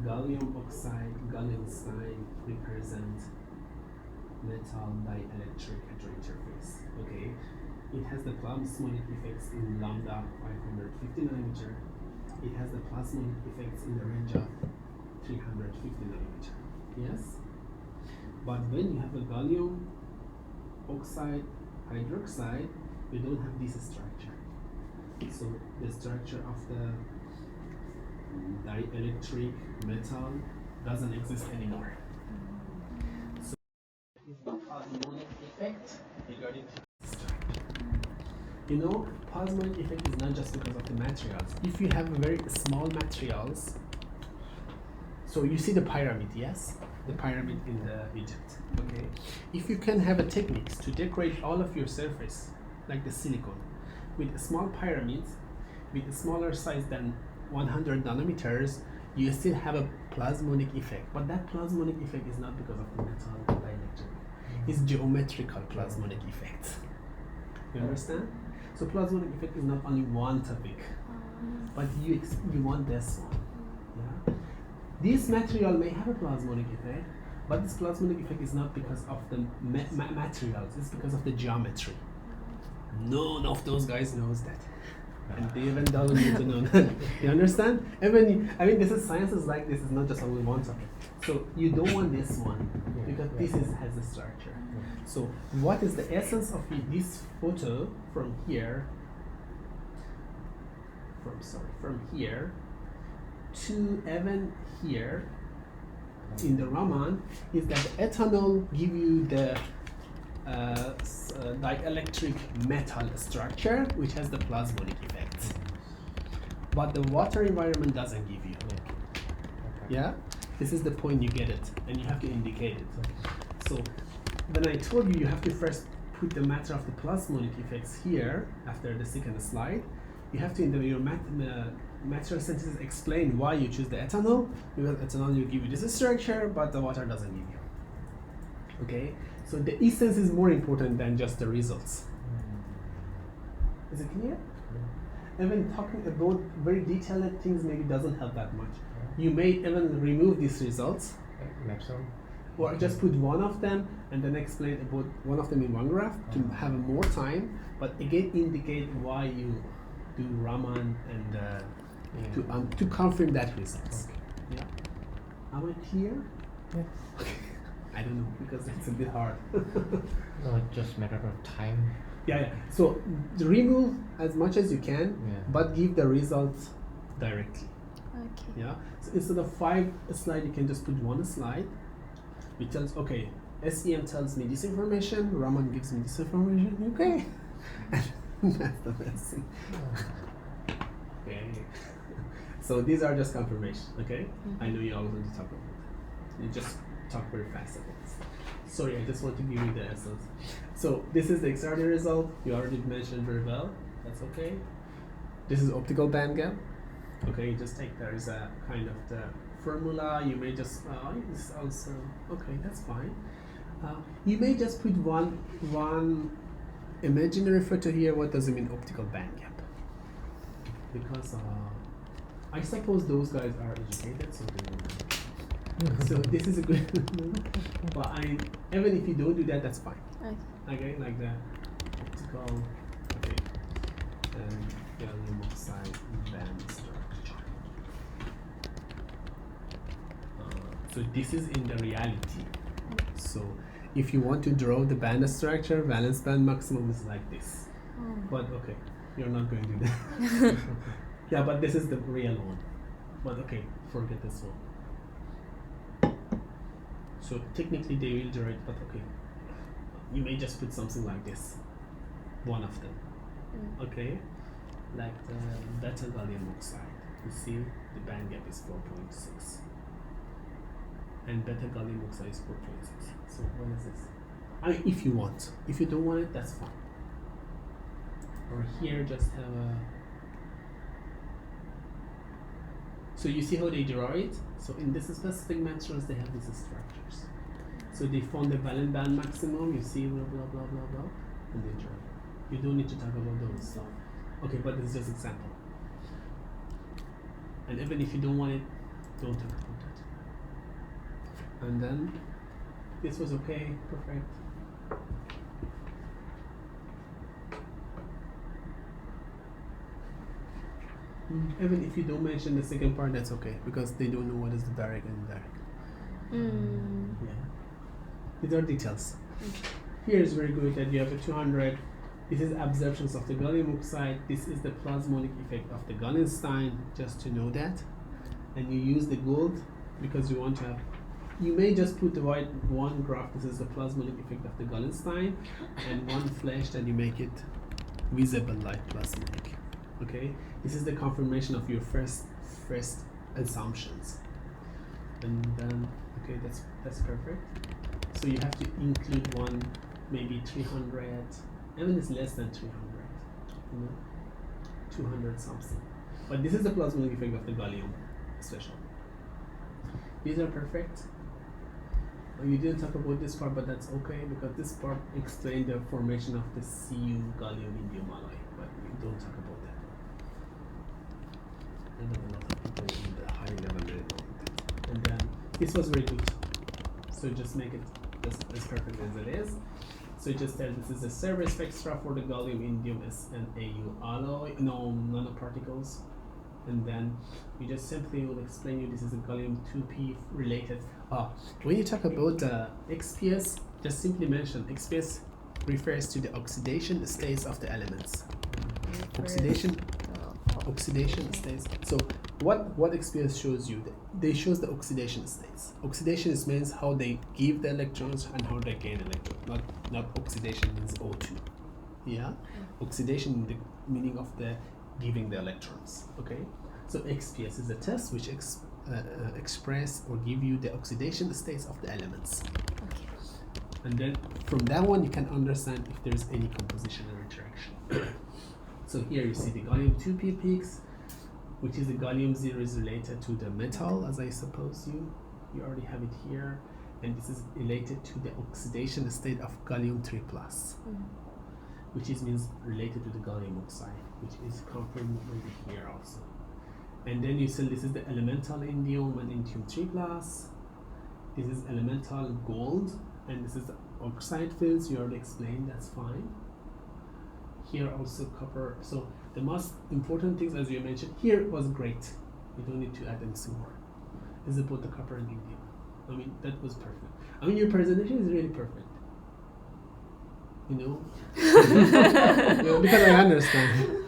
gallium oxide gallenstein represents metal dielectric heterointerface. Okay, it has the plasmonic effects in lambda 550 nanometer. It has the plasmonic effects in the range of 350 nanometer. Yes, but when you have a gallium oxide hydroxide, we don't have this structure. So the structure of the dielectric metal doesn't exist anymore. So is the plasmonic effect regarding to this structure. You know, plasmonic effect is not just because of the materials. If you have very small materials, so you see the pyramid, yes? The pyramid in the Egypt, okay? If you can have a techniques to decorate all of your surface, like the silicon, with small pyramids, with a smaller size than 100 nanometers, you still have a plasmonic effect. But that plasmonic effect is not because of the metal dielectric. It's geometrical plasmonic effect. You understand? So plasmonic effect is not only one topic, but you want this one. Yeah? This material may have a plasmonic effect, but this plasmonic effect is not because of the materials, it's because of the geometry. None of those guys knows that. And they even don't need to know that. You understand? This is science is like this, is not just only one topic. So you don't want this one because this has a structure. So what is the essence of this photo from here? From here to even here in the Raman is that the ethanol give you the dielectric metal structure which has the plasmonic effect, but the water environment doesn't give you. Yeah, this is the point, you get it, and you have to indicate it. So when I told you have to first put the matter of the plasmonic effects here after the second slide, you have to in your material synthesis explain why you choose the ethanol, because ethanol will give you this structure but the water doesn't give you. Okay, so the essence is more important than just the results. Is it clear? Even talking about very detailed things maybe doesn't help that much. You may even remove these results. or just put one of them and then explain about one of them in one graph to have more time, but again indicate why you do Raman and to confirm that results. Okay. Yeah. Am I clear? Yeah. I don't know because it's a bit hard. No, it's just matter of time. Yeah. So remove as much as you can, Yeah. but give the results directly. Okay. Yeah. So instead of 5 slides, you can just put one slide. It tells, okay, SEM tells me this information, Raman gives me this information. Okay. That's the best thing. Okay. So these are just confirmation. Okay. I know you all want to talk about it. You just talk very fast about this. Sorry, I just want to give you the essence. So this is the XRD result. You already mentioned very well. That's okay. This is optical band gap. Okay, you just take there is a kind of the formula. You may just this also okay. That's fine. You may just put one imaginary photo here. What does it mean optical band gap? Because I suppose those guys are educated, so they know. So this is a good. But even if you don't do that, that's fine. Okay. Okay, like the optical, okay, and gallium oxide band structure. So this is in the reality. So if you want to draw the band structure, valence band maximum is like this. Oh. But okay, you're not going to do that. Yeah, but this is the real one. But okay, forget this one. So technically they will draw it, but okay. You may just put something like this. One of them. Okay? Like the beta gallium oxide. You see the band gap is 4.6. And beta gallium oxide is 4.6. So what is this? I mean, if you want. If you don't want it, that's fine. Or here just have a. So you see how they draw it? So in this specific materials they have these structures. So they found the valence band maximum, you see blah blah blah blah blah, and they draw it. You don't need to talk about those stuff. Okay, but this is just example. And even if you don't want it, don't talk about it. And then this was okay, perfect. Even if you don't mention the second part, that's okay because they don't know what is the direct and indirect. Yeah, these are details. Here is very good that you have a 200. This is absorptions of the gallium oxide. This is the plasmonic effect of the Gallenstein, just to know that. And you use the gold because you want to have. You may just put the white one graph. This is the plasmonic effect of the Gallenstein, and one flash that you make it visible like plasmonic. Okay, this is the confirmation of your first assumptions, and then okay, that's perfect. So you have to include one, maybe 300, even it's less than 300, 200 something. But this is the plasmonic effect of the gallium, especially. These are perfect. You didn't talk about this part, but that's okay because this part explains the formation of the Cu gallium indium alloy, but we don't talk about that. I know a lot of people in the high level they don't. And then this was very good. So just make it just as perfect as it is. So you just tell this is a Serber spectra for the gallium indium S and Au alloy, no nanoparticles. And then you just simply will explain you this is a gallium 2p related. When you talk about the XPS, just simply mention XPS refers to the oxidation states of the elements. Oxidation states. So what XPS shows you? They shows the oxidation states. Oxidation means how they give the electrons and how they gain electrons. Not oxidation means O2. Yeah? Oxidation in the meaning of the giving the electrons. Okay? So XPS is a test which express or give you the oxidation states of the elements. Okay. And then from that one you can understand if there is any composition or interaction. So here you see the gallium 2p peaks, which is the gallium 0 is related to the metal, as I suppose you already have it here, and this is related to the oxidation state of gallium 3+, which means related to the gallium oxide, which is confirmed over here also. And then you see this is the elemental indium and indium 3+, This is elemental gold, and this is the oxide fields. You already explained. That's fine. Here also copper. So the most important things, as you mentioned, here was great. You don't need to add anything more. Is about the copper and indium. I mean, that was perfect. I mean, your presentation is really perfect. You know, because I understand.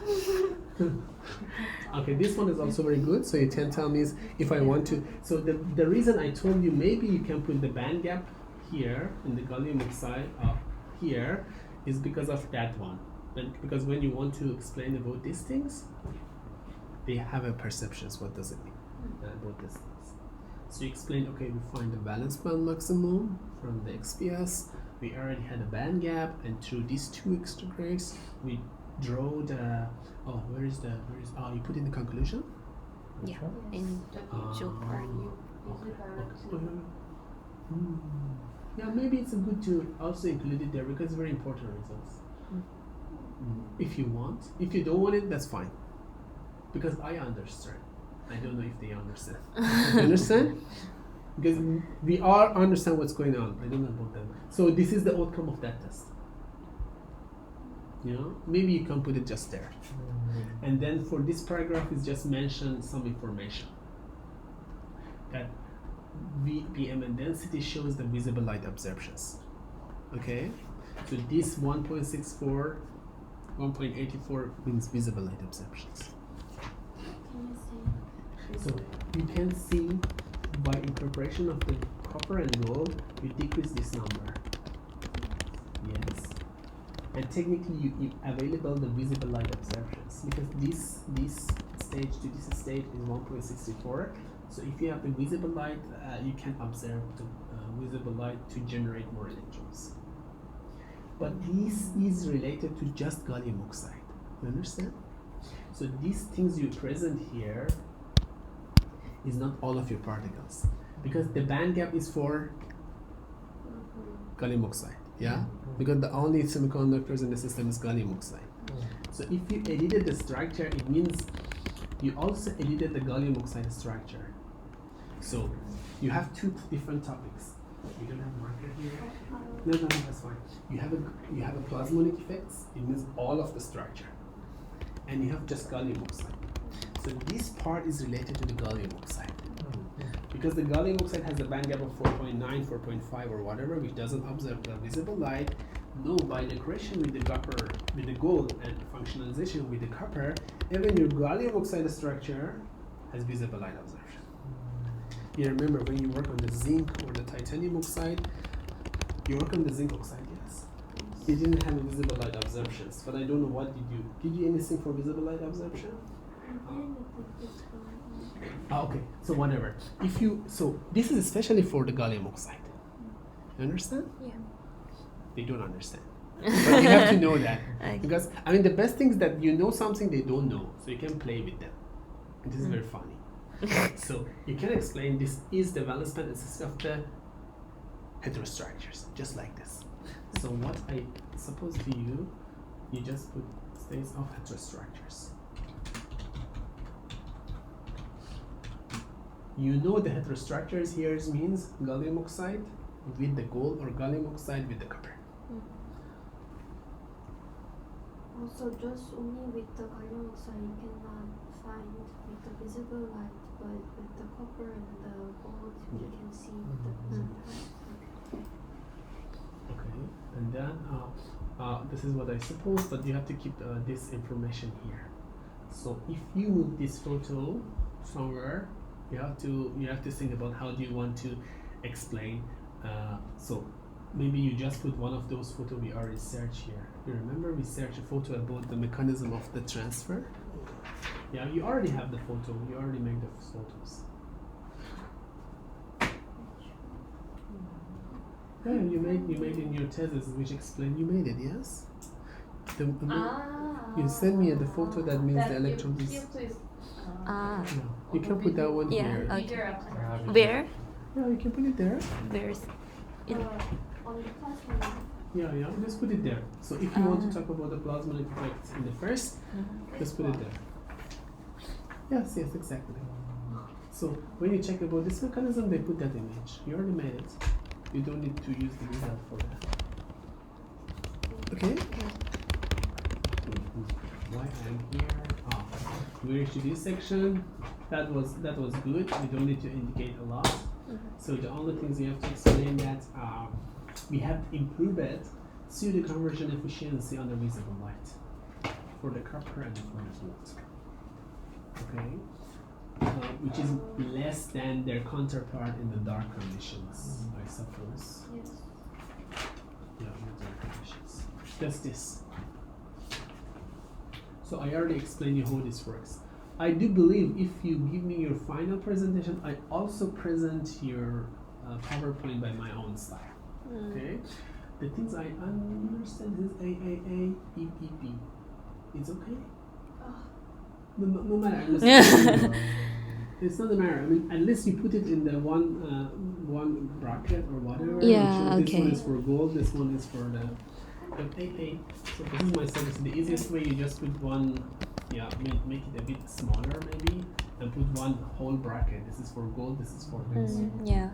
Okay, this one is also very good. So you can tell me if I want to. So the reason I told you maybe you can put the band gap here in the gallium oxide here is because of that one. Because when you want to explain about these things, they have a perceptions. What does it mean about these things? So you explain, okay, we find the valence band maximum from the XPS. We already had a band gap, and through these two extra grades, we draw the. Oh, you put in the conclusion? Yeah, in Joe part. Yeah, maybe it's good to also include it there because it's very important results. If you want. If you don't want it, that's fine. Because I understand. I don't know if they understand. You understand? Because we all understand what's going on. I don't know about them. So this is the outcome of that test. You know, maybe you can put it just there. And then for this paragraph is just mention some information. That VPM density shows the visible light absorptions. Okay? So this 1.64, 1.84 means visible light absorptions. Can you say? So you can see by incorporation of the copper and gold, you decrease this number. Yes. And technically you available the visible light absorptions because this stage to this stage is 1.64. So if you have the visible light, you can observe the visible light to generate more electrons. But this is related to just gallium oxide. You understand? So these things you present here is not all of your particles because the band gap is for gallium oxide. Yeah, because the only semiconductors in the system is gallium oxide. So if you edited the structure, it means you also edited the gallium oxide structure. So you have two different topics. You don't have marker here. No, that's fine. You have a plasmonic effects. It means all of the structure, and you have just gallium oxide. So this part is related to the gallium oxide. Because the gallium oxide has a band gap of 4.9, 4.5 or whatever, which doesn't absorb the visible light. No, by decoration with the copper, with the gold, and functionalization with the copper, even your gallium oxide structure has visible light absorption. You remember when you work on the zinc or the titanium oxide, you work on the zinc oxide, yes. You didn't have visible light absorptions, but I don't know what did you. Did you anything for visible light absorption? Okay, so whatever. So this is especially for the gallium oxide. You understand? Yeah. They don't understand. But you have to know that. Because, I mean, the best thing is that you know something they don't know, so you can play with them. And this is very funny. So you can explain this is the valence band instead of the heterostructures, just like this. So what I suppose to you, you just put states of heterostructures. You know the heterostructures here means gallium oxide with the gold or gallium oxide with the copper. Also, just only with the gallium oxide you cannot find with the visible light, but with the copper and the gold you can see the visible light. Okay, and then this is what I suppose, but you have to keep this information here. So if you move this photo somewhere, you have to think about how do you want to explain. So maybe you just put one of those photos we already searched here. You remember we searched a photo about the mechanism of the transfer? Yeah, you already have the photo. You already made the photos. Yeah, you made in your thesis, which explain you made it. Yes. You send me the photo that means the electron is. Ah. Yeah, you can put that one Yeah. here. Okay. Where? Yeah, you can put it there. Where's it? On the plasma. Yeah, just put it there. So if you want to talk about the plasmonic effects in the first, just put it there. Yes, exactly. So when you check about this mechanism, they put that image. You already made it. You don't need to use the result for that. Okay? Why I'm here? We reached to this section. That was good. We don't need to indicate a lot. So the only things you have to explain that we have improved pseudo conversion efficiency under visible light for the copper and for the gold. Okay, which is less than their counterpart in the dark conditions, I suppose. Yes. Yeah, in the dark conditions. Just this. So I already explained you how this works. I do believe if you give me your final presentation, I also present your PowerPoint by my own style. Okay? The things I understand is AAA, EPP. It's okay? No matter. It's not a matter. I mean, unless you put it in the one bracket or whatever. Yeah, This one okay. is for gold. This one is for the AA. So this is my suggestion. The easiest way, you just put one. Yeah, make it a bit smaller maybe, and put one whole bracket. This is for gold. This is for this. Yeah.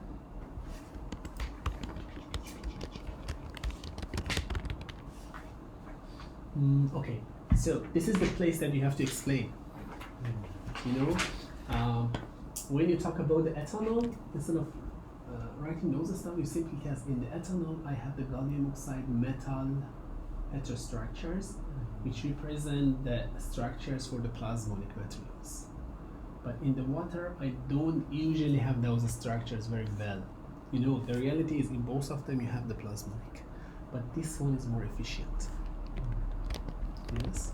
Okay, so this is the place that you have to explain. You know, when you talk about the ethanol, instead of writing those stuff, you simply cast in the ethanol. I have the gallium oxide metal heterostructures, which represent the structures for the plasmonic materials. But in the water, I don't usually have those structures very well. You know, the reality is in both of them you have the plasmonic, but this one is more efficient. Yes.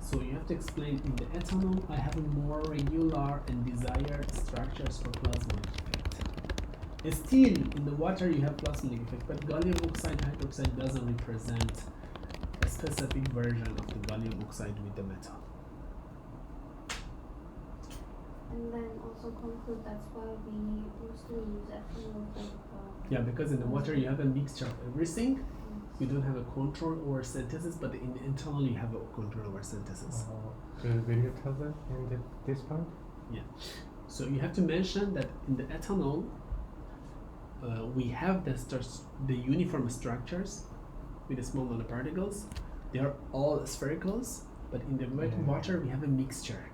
So you have to explain in the ethanol, I have a more regular and desired structures for plasmonic effect. Still, in the water you have plasmonic effect, but gallium oxide hydroxide doesn't represent a specific version of the gallium oxide with the metal. And then also conclude that's why we mostly use ethanol for Yeah, because in the water you have a mixture of everything. You don't have a control over synthesis, but in the ethanol you have a control over synthesis. Will you tell that in this part? Yeah. So you have to mention that in the ethanol, we have the uniform structures with the small nanoparticles. They are all sphericals, but in the wet water we have a mixture.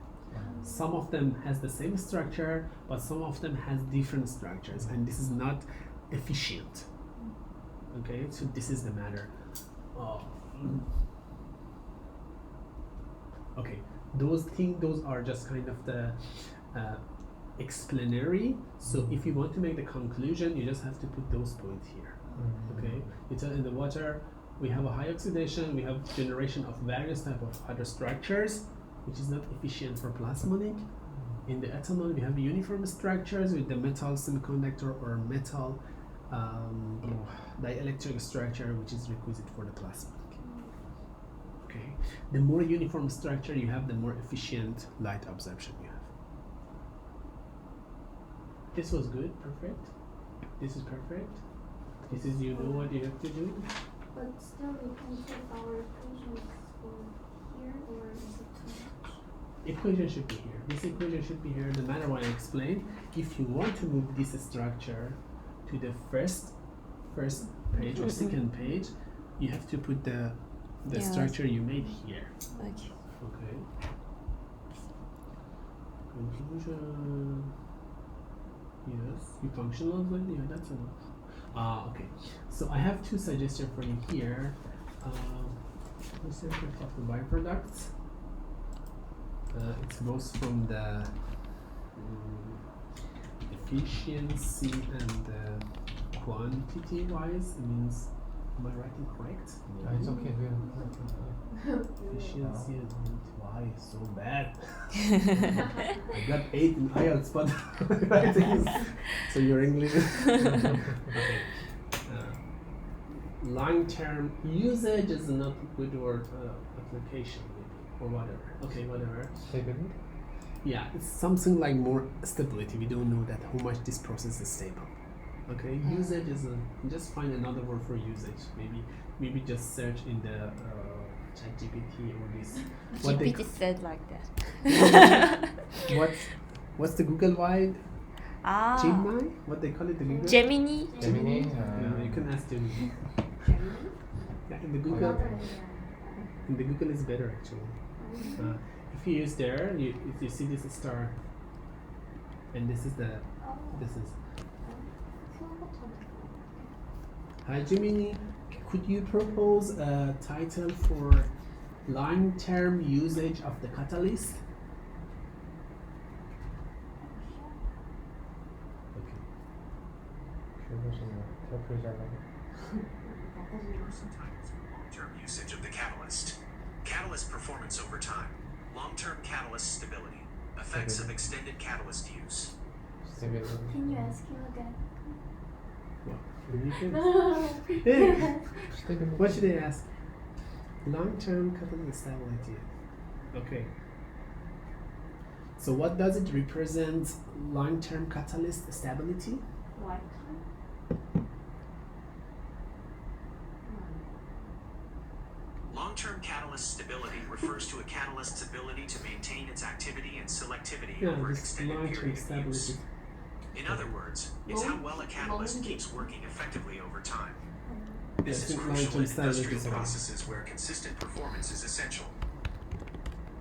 Some of them has the same structure, but some of them has different structures, and this is not efficient. Okay, so this is the matter. Okay, those are just kind of the explanatory. So if you want to make the conclusion, you just have to put those points here. Okay, it's in the water. We have a high oxidation. We have generation of various type of hydrostructures, which is not efficient for plasmonic. In the ethanol, we have uniform structures with the metal semiconductor or metal dielectric structure, which is requisite for the plasmonic. Okay, the more uniform structure you have, the more efficient light absorption you have. This was good, perfect. This is perfect. This is, you know what you have to do. But still, we can take our equations for here, or is it too much? Equation should be here. This equation should be here, no matter what I explain. If you want to move this structure to the first page or second page, you have to put the structure you made here. Okay. Okay. Conclusion. Yes. You functional good? Yeah, that's enough. Okay. So I have two suggestions for you here. Let's say of the byproducts. It's both from the efficiency and quantity wise. It means, am I writing correct? It's okay. Efficiency and why so bad? I got 8 in IELTS, but writing is so your English. Okay. Long-term usage is not a good word. Application maybe or whatever. Okay, whatever. Stability? Yeah, it's something like more stability. We don't know that how much this process is stable. Okay, usage is just find another word for usage. Maybe just search in the ChatGPT or this. GPT said like that. What's the Google wide? 아, Gemini? What they call it? The Google? 제미니? Gemini? Yeah, you can ask Gemini. Yeah, in the Google. Another In the Google is better actually. If you use there, if you see this star, and this is. Hi Gemini, could you propose a title for long-term usage of the catalyst? Okay. Long-term usage of the catalyst. Catalyst performance over time. Long-term catalyst stability. Effects of extended catalyst use. Can you ask him again? What? You can- No. Hey, what should I ask? Long-term catalyst stability. Okay. So what does it represent? Long-term catalyst stability? Lifetime? Long-term catalyst stability refers to a catalyst's ability to maintain its activity and selectivity Yeah, over an this extended long-term period of use. stability. In other words, it's how well a catalyst keeps working effectively over time. This Yes, is crucial long-term in stability industrial is okay. processes where consistent performance is essential.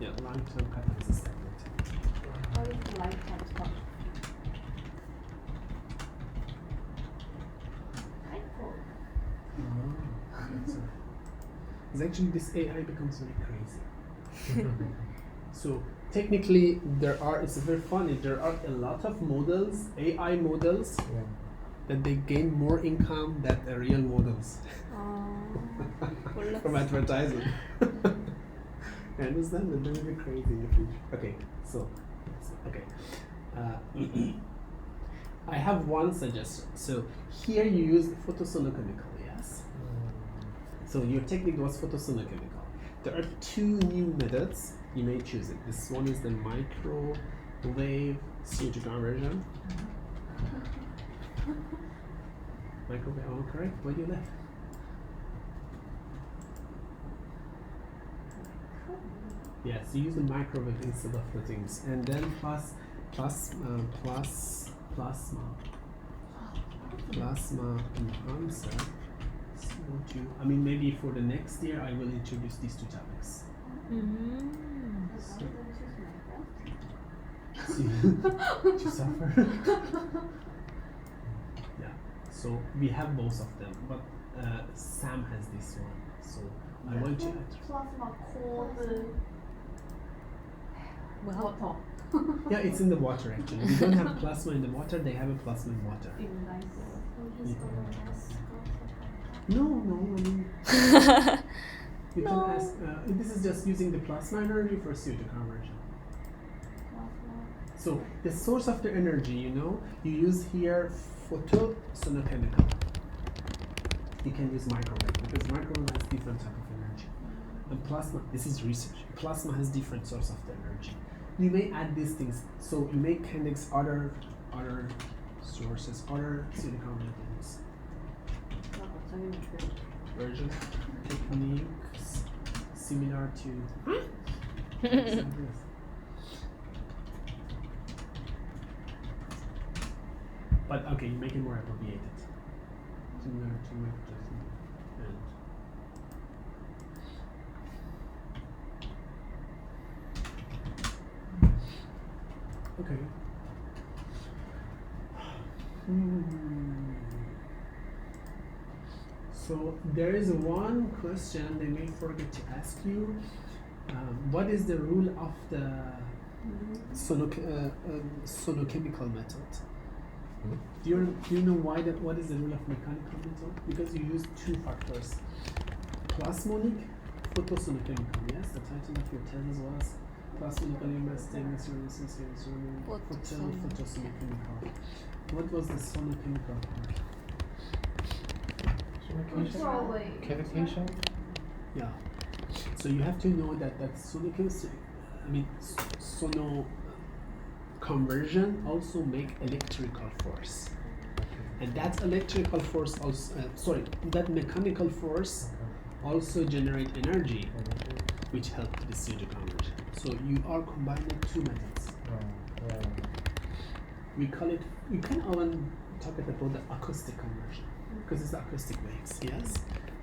Yeah, long-term catalyst stability. What is the lifetime structure? It's actually this AI becomes very crazy. So technically it's very funny, there are a lot of models, AI models, that they gain more income than the real models from 몰랐어. advertising. I understand that they're going to be crazy in the future. Okay, okay. I have one suggestion. So here you use photosolochemical, yes? So your technique was photosolochemical. There are two new methods. You may choose it. This one is the microwave CO2 conversion. Microwave, am I correct? Where do you live? Yes, you use the microwave instead of the things. And then plasma enhancer. CO2. I mean, maybe for the next year I will introduce these two topics. To suffer. Yeah. So we have both of them, but Sam has this one. So I want to. Plasma cold 뭐야? water. Yeah, it's in the water actually. We don't have plasma in the water. They have a plasma in water. In nice. He's gonna ask. No. I mean, you can ask. This is just using the plasma energy for CO2 conversion. So the source of the energy, you use here photosonochemical. You can use microwave because microwave has different type of energy. And plasma, this is research. Plasma has different source of the energy. You may add these things. So you may connect other sources, other silicon methods. Version techniques similar to but okay, you make it more abbreviated. Similar to microdosing and okay. So there is one question they may forget to ask you. What is the rule of the sonochemical method? Do you know what is the rule of mechanical method? Because you use two factors. Plasmonic, photosonochemical. Yes, the title of your thesis was plasmonic photosonochemical. What was the sonochemical part? Cavitation? Yeah. So you have to know that sono conversion also make electrical force, and that electrical force also that mechanical force also generate energy, which help the CO2 conversion. So you are combining two methods. we call it, you can even talk about the acoustic conversion because it's the acoustic waves, yes?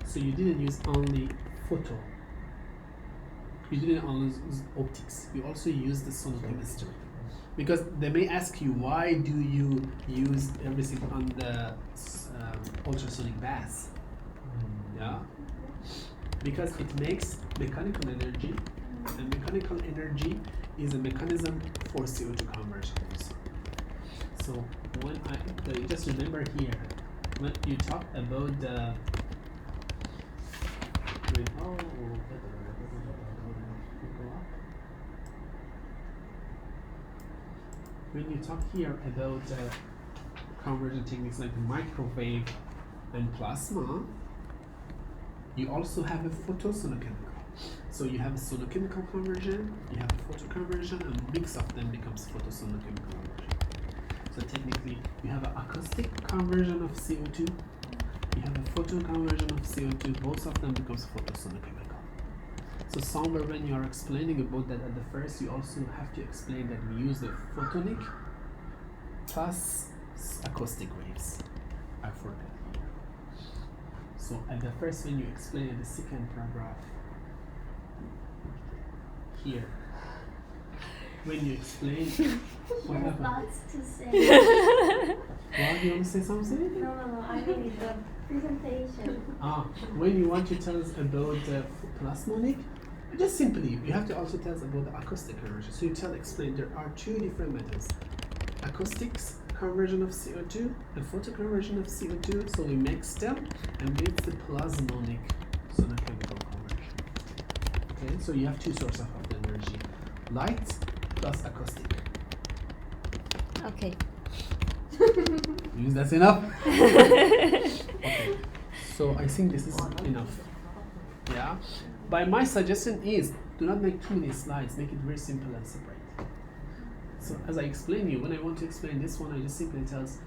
So you didn't use only photo, you didn't only use optics, you also use the sonochemistry. Because they may ask you, why do you use everything on the ultrasonic bass? Yeah? Because it makes mechanical energy, and mechanical energy is a mechanism for CO2 conversion also. So when just remember here, when you talk about the when you talk here about conversion techniques like microwave and plasma, you also have a photosonochemical. So you have a sonochemical conversion, you have a photo conversion, and mix of them becomes photosonochemical conversion. So technically, you have an acoustic conversion of CO2, you have a photo conversion of CO2, both of them becomes photosonochemical. So somewhere when you are explaining about that at the first, you also have to explain that we use the photonic plus acoustic waves. I forgot here. So at the first, when you explain the second paragraph, here, when you explain what He has happened? lots to say. Well, you want to say something? No, I mean the presentation. When you want to tell us about the plasmonic, just simply, you have to also tell us about the acoustic conversion. So you explain there are two different methods. Acoustics conversion of CO2 and photo conversion of CO2. So we mix them and it's the plasmonic sonochemical conversion. Okay, so you have two sources of the energy. Light plus acoustic. Okay. Use that's enough? Okay. So I think this is enough. Yeah. By my suggestion is do not make too many slides, make it very simple and separate. So as I explain you, when I want to explain this one, I just simply tell us,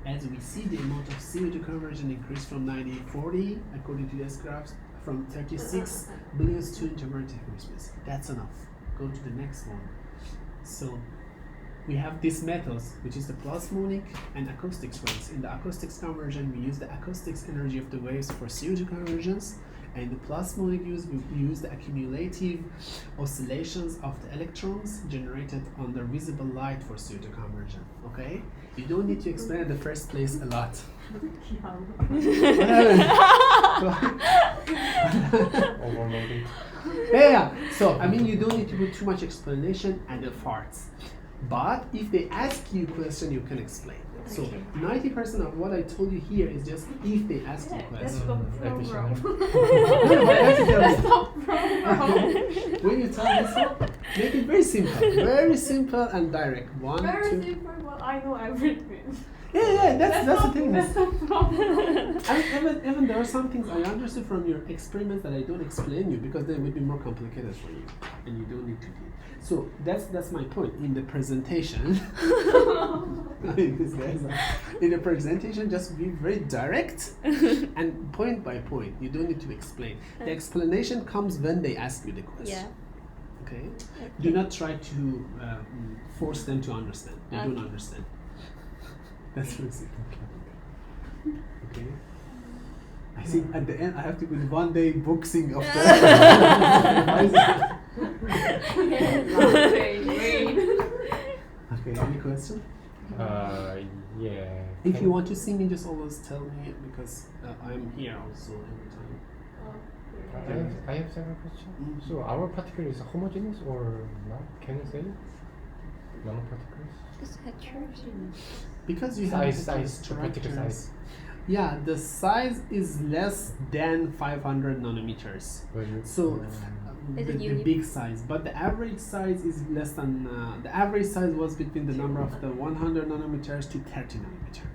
as we see the amount of CO2 conversion increase from 1940, according to this graph, from 36 billion to intermittent space. That's enough. Go to the next one. So we have these methods, which is the plasmonic and acoustics waves. In the acoustics conversion, we use the acoustics energy of the waves for CO2 conversions, and the plasmonic we use the accumulative oscillations of the electrons generated under visible light for CO2 conversion. Okay? You don't need to explain at the first place a lot. What happened? Overloaded. Yeah. So I mean, you don't need to put too much explanation at the parts. But if they ask you a question, you can explain. So 90% of what I told you here is just if they ask you a question. When you tell this one, make it very simple and direct. One, Very two. simple, but I know everything. Yeah, that's the thing. That's the problem. And even there are some things I understood from your experiments that I don't explain you because they would be more complicated for you, and you don't need to do. So that's my point in the presentation. In the presentation, just be very direct and point by point. You don't need to explain. The explanation comes when they ask you the question. Yeah. Okay. Do not try to force them to understand. They don't understand. That's what it's okay. I think at the end I have to do 1 day boxing of the. Okay, any question? Yeah. If you want to see me, just always tell me because I'm here also every time. I have several questions. So our particle is homogeneous or not? Can you say? Nanoparticles? It's heterogeneous. Because you Size, have the particle size. Yeah, the size is less than 500 nanometers. So Is it the big size, but the average size is less than. The average size was between the number of the 100 nanometers to 30 nanometer.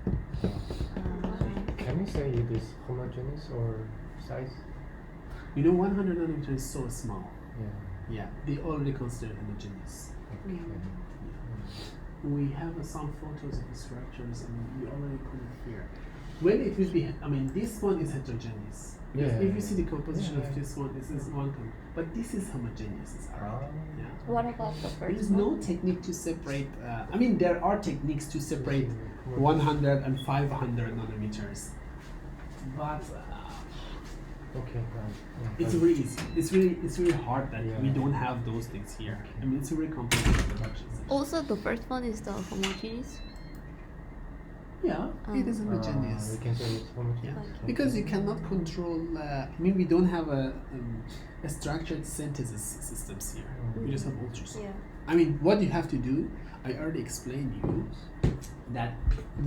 Can you say it is homogeneous or size? You know, 100 nanometers is so small. Yeah. Yeah, they already consider homogeneous. Okay. We have some photos of the structures, and we already put it here. When it will be, I mean, this one is heterogeneous. Because Yeah, if you see the composition yeah. of this one, this is one but this is homogeneous. It's alright. Yeah. What about the There is first no one? technique to separate. I mean, there are techniques to separate 100 and 500 nanometers, but Okay. it's really easy. It's really hard that we Yeah. don't have those things here. I mean, it's a very complicated production. Also, the first one is the homogeneous. Yeah, it is We homogeneous. can say it's homogeneous. Yeah, because you cannot control. I mean, we don't have a structured synthesis systems here. We just have ultrasound. Yeah. I mean, what you have to do, I already explained you that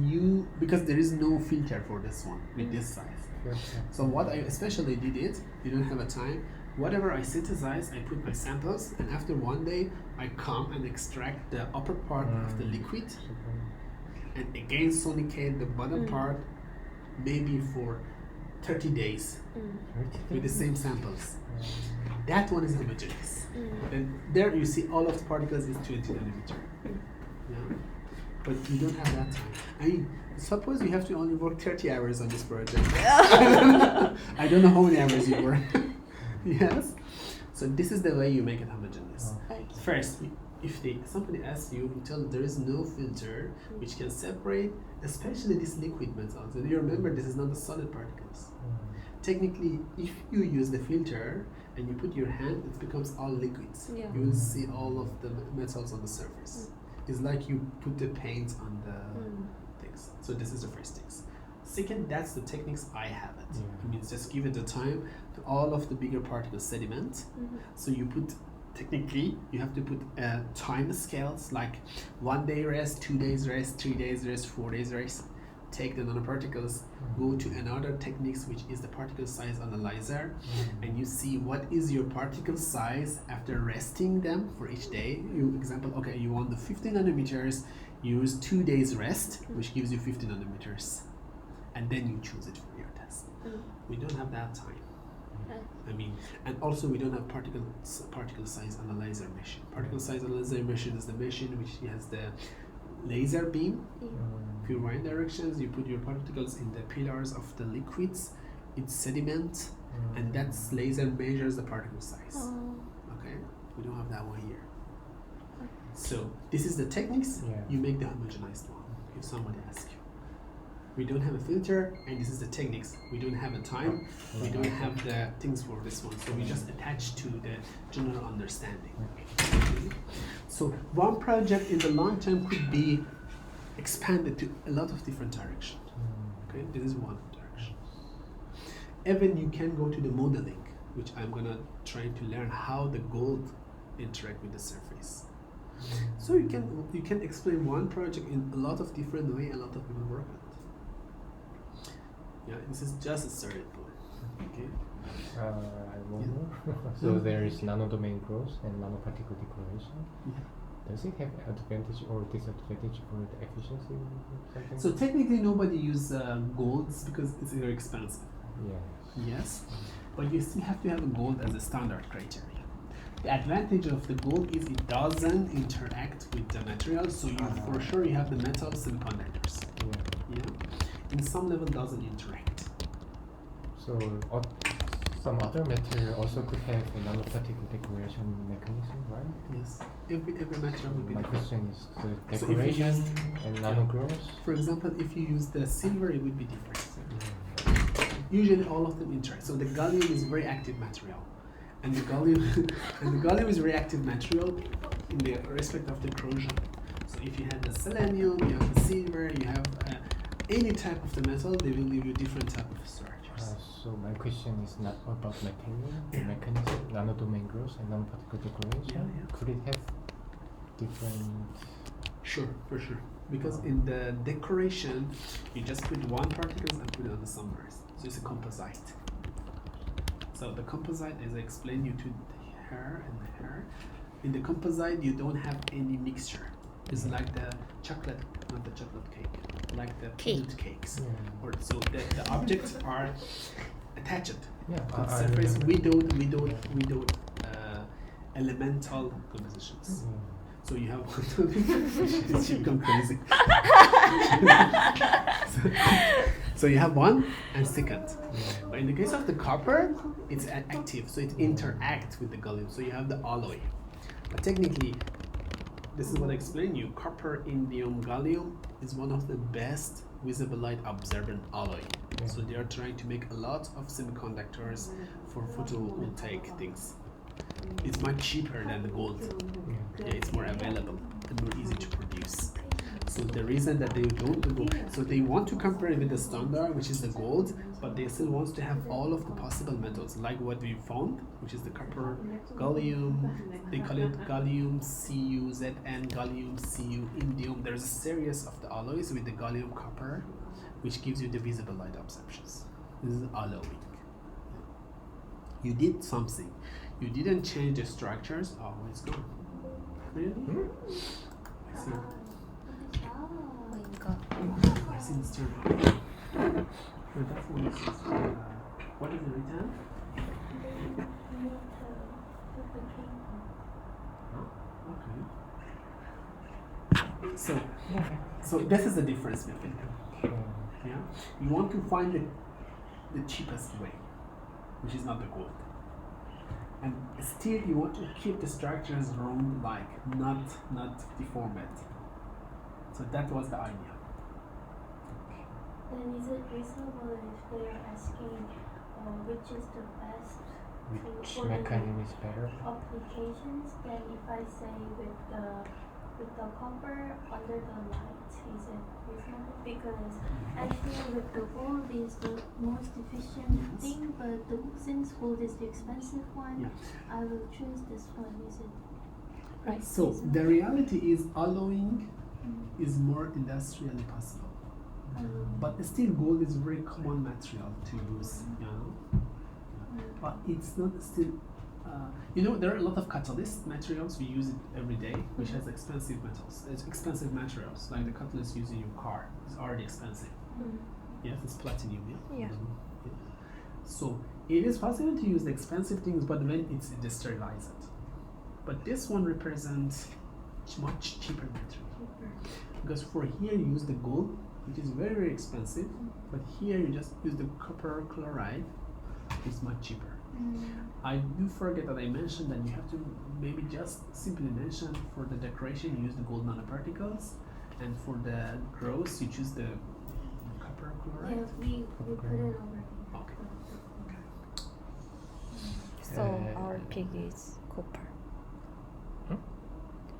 you, because there is no filter for this one with this size. Okay. So what I especially did it, you don't have a time, whatever I synthesize, I put my samples, and after one day, I come and extract the upper part of the liquid, and again sonicate the bottom part, maybe for 30 days with the same samples. That one is homogeneous. Then there you see all of the particles is 20 nanometer. Yeah. But you don't have that time. I mean, suppose you have to only work 30 hours on this project. I don't know how many hours you work. Yes. So this is the way you make it homogeneous. Okay. First, if somebody asks you, you tell them there is no filter which can separate, especially this liquid metals. And you remember this is not the solid particles. Technically, if you use the filter and you put your hand, it becomes all liquids. Yeah. You will see all of the metals on the surface. It's like you put the paint on the things. So this is the first things. Second, that's the techniques I have it. Yeah. It means just give it the time to all of the bigger particles sediment. So you put, technically, you have to put time scales like 1 day rest, 2 days rest, 3 days rest, 4 days rest. Take the nanoparticles, go to another techniques which is the particle size analyzer, and you see what is your particle size after resting them for each day. You example, okay, you want the 50 nanometers, use 2 days rest, which gives you 50 nanometers, and then you choose it for your test. We don't have that time. I mean, and also we don't have particle size analyzer machine. Particle size analyzer machine is the machine which has the laser beam. If you wind directions, you put your particles in the pillars of the liquids, it's sediment, and that laser measures the particle size. Okay, we don't have that one here. So this is the techniques. Yeah. You make the homogenized one. If somebody asks you, we don't have a filter, and this is the techniques. We don't have a time. We don't have the things for this one. So we just attach to the general understanding. Okay. So one project in the long term could be expanded to a lot of different directions. Okay, this is one direction. Even you can go to the modeling, which I'm gonna try to learn how the gold interact with the surface. So you can explain one project in a lot of different way. A lot of people work on it. Yeah, this is just a starting point. Okay. One more. So there is nanodomain growth and nanoparticle decoration. Does it have advantage or disadvantage for the efficiency? Something? So technically, nobody use golds because it's very expensive. Yeah. Yes, but you still have to have a gold as a standard criteria. The advantage of the gold is it doesn't interact with the material, so you for sure you have the metal semiconductors. Yeah. Yeah, in some level doesn't interact. So some other material also could have a nanoparticle decoration mechanism, right? Yes, every material will be My different. question is the So if you decoration and nano growth. For example, if you use the silver, it would be different. Usually, all of them interact. So the gallium is very active material, and the gallium is very active material in the respect of the corrosion. So if you have the selenium, you have the silver, you have any type of the metal, they will give you different type of structures. So my question is not about material, the mechanism, nanodomain growth and nanoparticle decoration. Yeah. Could it have different? Sure, for sure. Because in the decoration, you just put one particles and put it on the summers. So it's a composite. So the composite, as I explained you to the hair and the hair, in the composite you don't have any mixture. It's like the chocolate, not the chocolate cake, like the peanut cakes. Yeah. Or so the objects are attached Yeah, to the I surface. remember. We don't elemental compositions. Yeah. So you have she become crazy. So you have one and second. But in the case of the copper, it's active, so it interacts with the gallium. So you have the alloy. But technically, this is what I explained you. Copper, indium, gallium is one of the best visible light absorbent alloy. So they are trying to make a lot of semiconductors for photovoltaic things. It's much cheaper than the gold. Yeah, it's more available and more easy to produce. So the reason that they don't do, so they want to compare it with the standard, which is the gold, but they still want to have all of the possible metals, like what we found, which is the copper, gallium, they call it gallium Cu, Zn, gallium Cu, indium. There's a series of the alloys with the gallium copper, which gives you the visible light absorptions. This is alloying. You did something. You didn't change the structures. Oh, it's gone. Really? I see. 그러니까 I see it's turned on. But that one is just, what is the return? Okay. So this is the difference between them. Yeah. You want to find the cheapest way, which is not the gold. And still you want to keep the structures round, like not deform it. So that was the idea. Then is it reasonable if they are asking which is the best Which for the mechanism is better? applications? Then if I say with the copper under the light, is it reasonable? Because I feel with the gold is the most efficient thing, but since gold is the expensive one, I will choose this one. Is it right. So the reality is alloying is more industrially possible. But still gold is a very common material to use, you know. But it's not still, you know, there are a lot of catalyst materials we use it every day, which has expensive metals. It's expensive materials, like the catalyst used in your car. It's already expensive. Yes, it's platinum, yeah? Yeah. So it is possible to use the expensive things, but when it's industrialized. But this one represents much cheaper material. Because for here you use the gold, which is very, very expensive, but here you just use the copper chloride, it's much cheaper. I do forget that I mentioned that you have to maybe just simply mention for the decoration you use the gold nanoparticles, and for the gross you choose the copper chloride. Yeah, we put it over. Okay. So our pick is copper.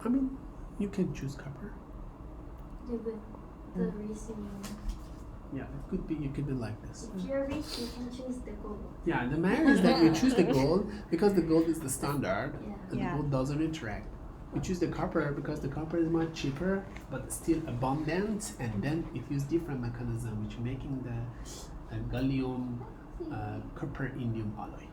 I mean, you can choose copper. With the reasoning. Yeah, it could be, you could be like this. If you're rich, you can choose the gold. Yeah, the matter is that you choose the gold because the gold is the standard and Yeah. the gold doesn't interact. You choose the copper because the copper is much cheaper but still abundant, and then it uses different mechanism which making the gallium copper indium alloy.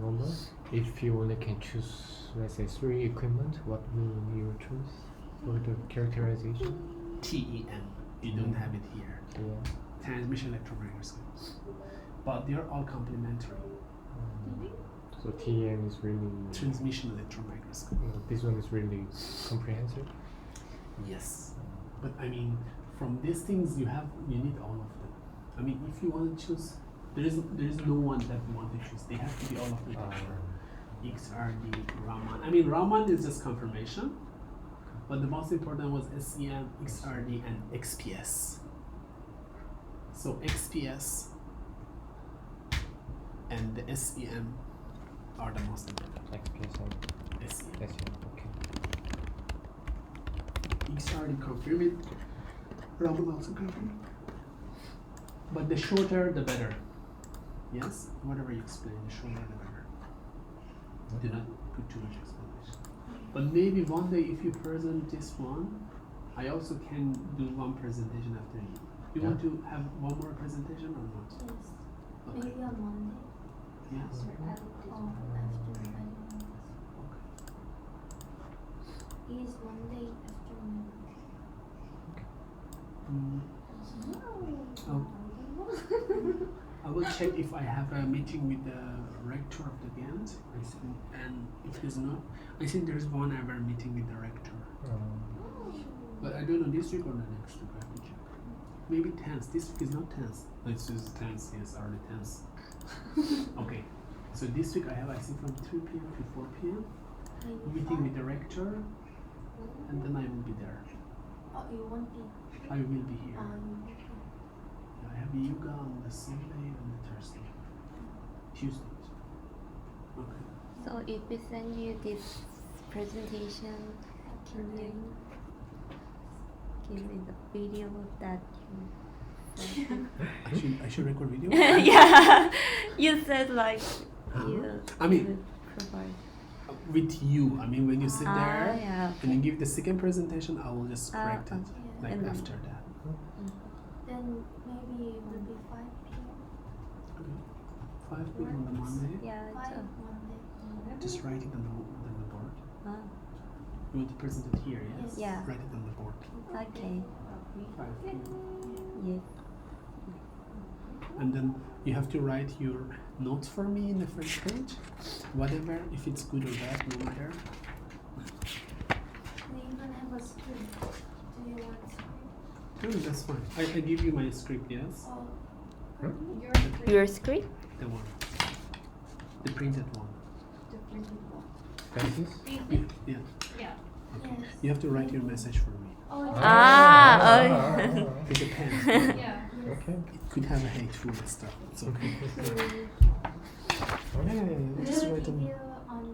Normal. If you only can choose, let's say, 3 equipment, what will you choose for the characterization? TEM. You don't have it here. Yeah. Transmission electron microscope. But they are all complementary. So TM is really. Transmission electron microscope. This one is really comprehensive. Yes. But I mean, from these things you need all of them. I mean, if you want to choose, there is no one that you want to choose. They have to be all of them. XRD, Raman. I mean, Raman is just confirmation, but the most important was SEM, XRD, and XPS. So XPS and the SEM are the most important. XPS and SEM. SEM, okay. XRD confirm it. Raman also confirm it. But the shorter, the better. Yes? Whatever you explain, the shorter, the better. Do not put too much explanation. But maybe one day if you present this one, I also can do one presentation after you. You want to have one more presentation or not? Yes. Okay. Maybe on Monday. Yes. Or after Is Monday afternoon. Oh. I will check if I have a meeting with the rector of the Ghent. I think, and if there's not, I think there's 1 hour meeting with the rector. But I don't know this week or the next week. I have to check. Maybe tense. This week is not tense. Let's use tense. Yes, early tense. Okay. So this week I have, I think, from 3 p.m. to 4 p.m. meeting with the rector, and then I will be there. Oh, you won't be. I will be here. Okay. I have yoga on the Sunday and the Thursday. Tuesday. Okay. So if we send you this presentation, can you give me the video that you sent? I should record video. Yeah, you said like you I mean, would provide. with you. I mean, when you sit there yeah. and you give the second presentation, I will just correct it okay. like And then- after that. Then maybe it will be 5 p.m. Okay. 5 p.m. on the Monday. Yeah, 5 it's Monday. Just write it on the board. ah, You want to present it here, yes? Yeah. Write it on the board. okay. 5 p.m. Yes. And then you have to write your notes for me in the first page. Whatever, if it's good or bad, no matter. We even have a script. Do you want script? No, that's fine. I give you my script, yes? Or Your script? The one. The printed one. the printed one? Practice? Yeah. Yeah. Yes. You have to write your message for me. Oh, it's Ah, With a pen. Yeah. Okay. It could have a hateful stuff. It's okay. Will Yeah, just you write give them. you on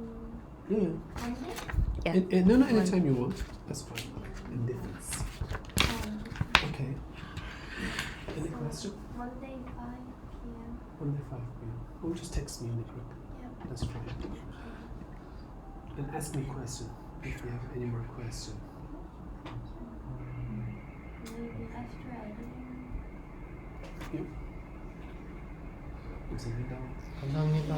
Yeah. Monday? yeah. No, anytime you want. That's fine. Indifference. Okay. Any So question? Monday 5 p.m. Monday 5 p.m. Or just text me in the group. Yep. That's fine. And ask me a question if you have any more question. Maybe after editing. Yep. 감사합니다. 감사합니다.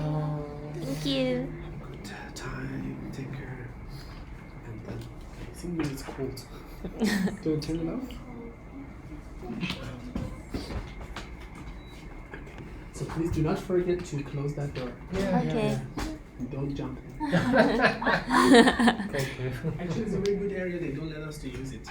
Thank you. Good time. Take care. And then I think it's cold. Don't turn it off. So please do not forget to close that door. Okay. And don't jump in. Thank you. Actually, it's a very good area. They don't let us to use it.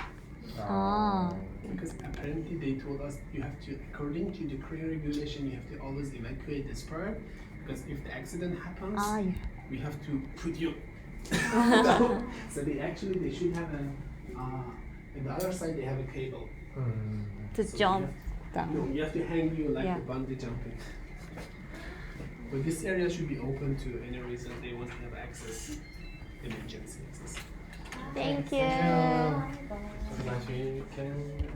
Ah. Because apparently they told us you have to, according to the Korean regulation, you have to always evacuate this part. Because if the accident happens, Ah, yeah. we have to put you down. So they should have on the other side they have a cable. To So jump No, down. you have to hang you like Yeah. a bungee jumping. But this area should be open to any reason they want to have access, emergency access. Thank you. Have a nice weekend.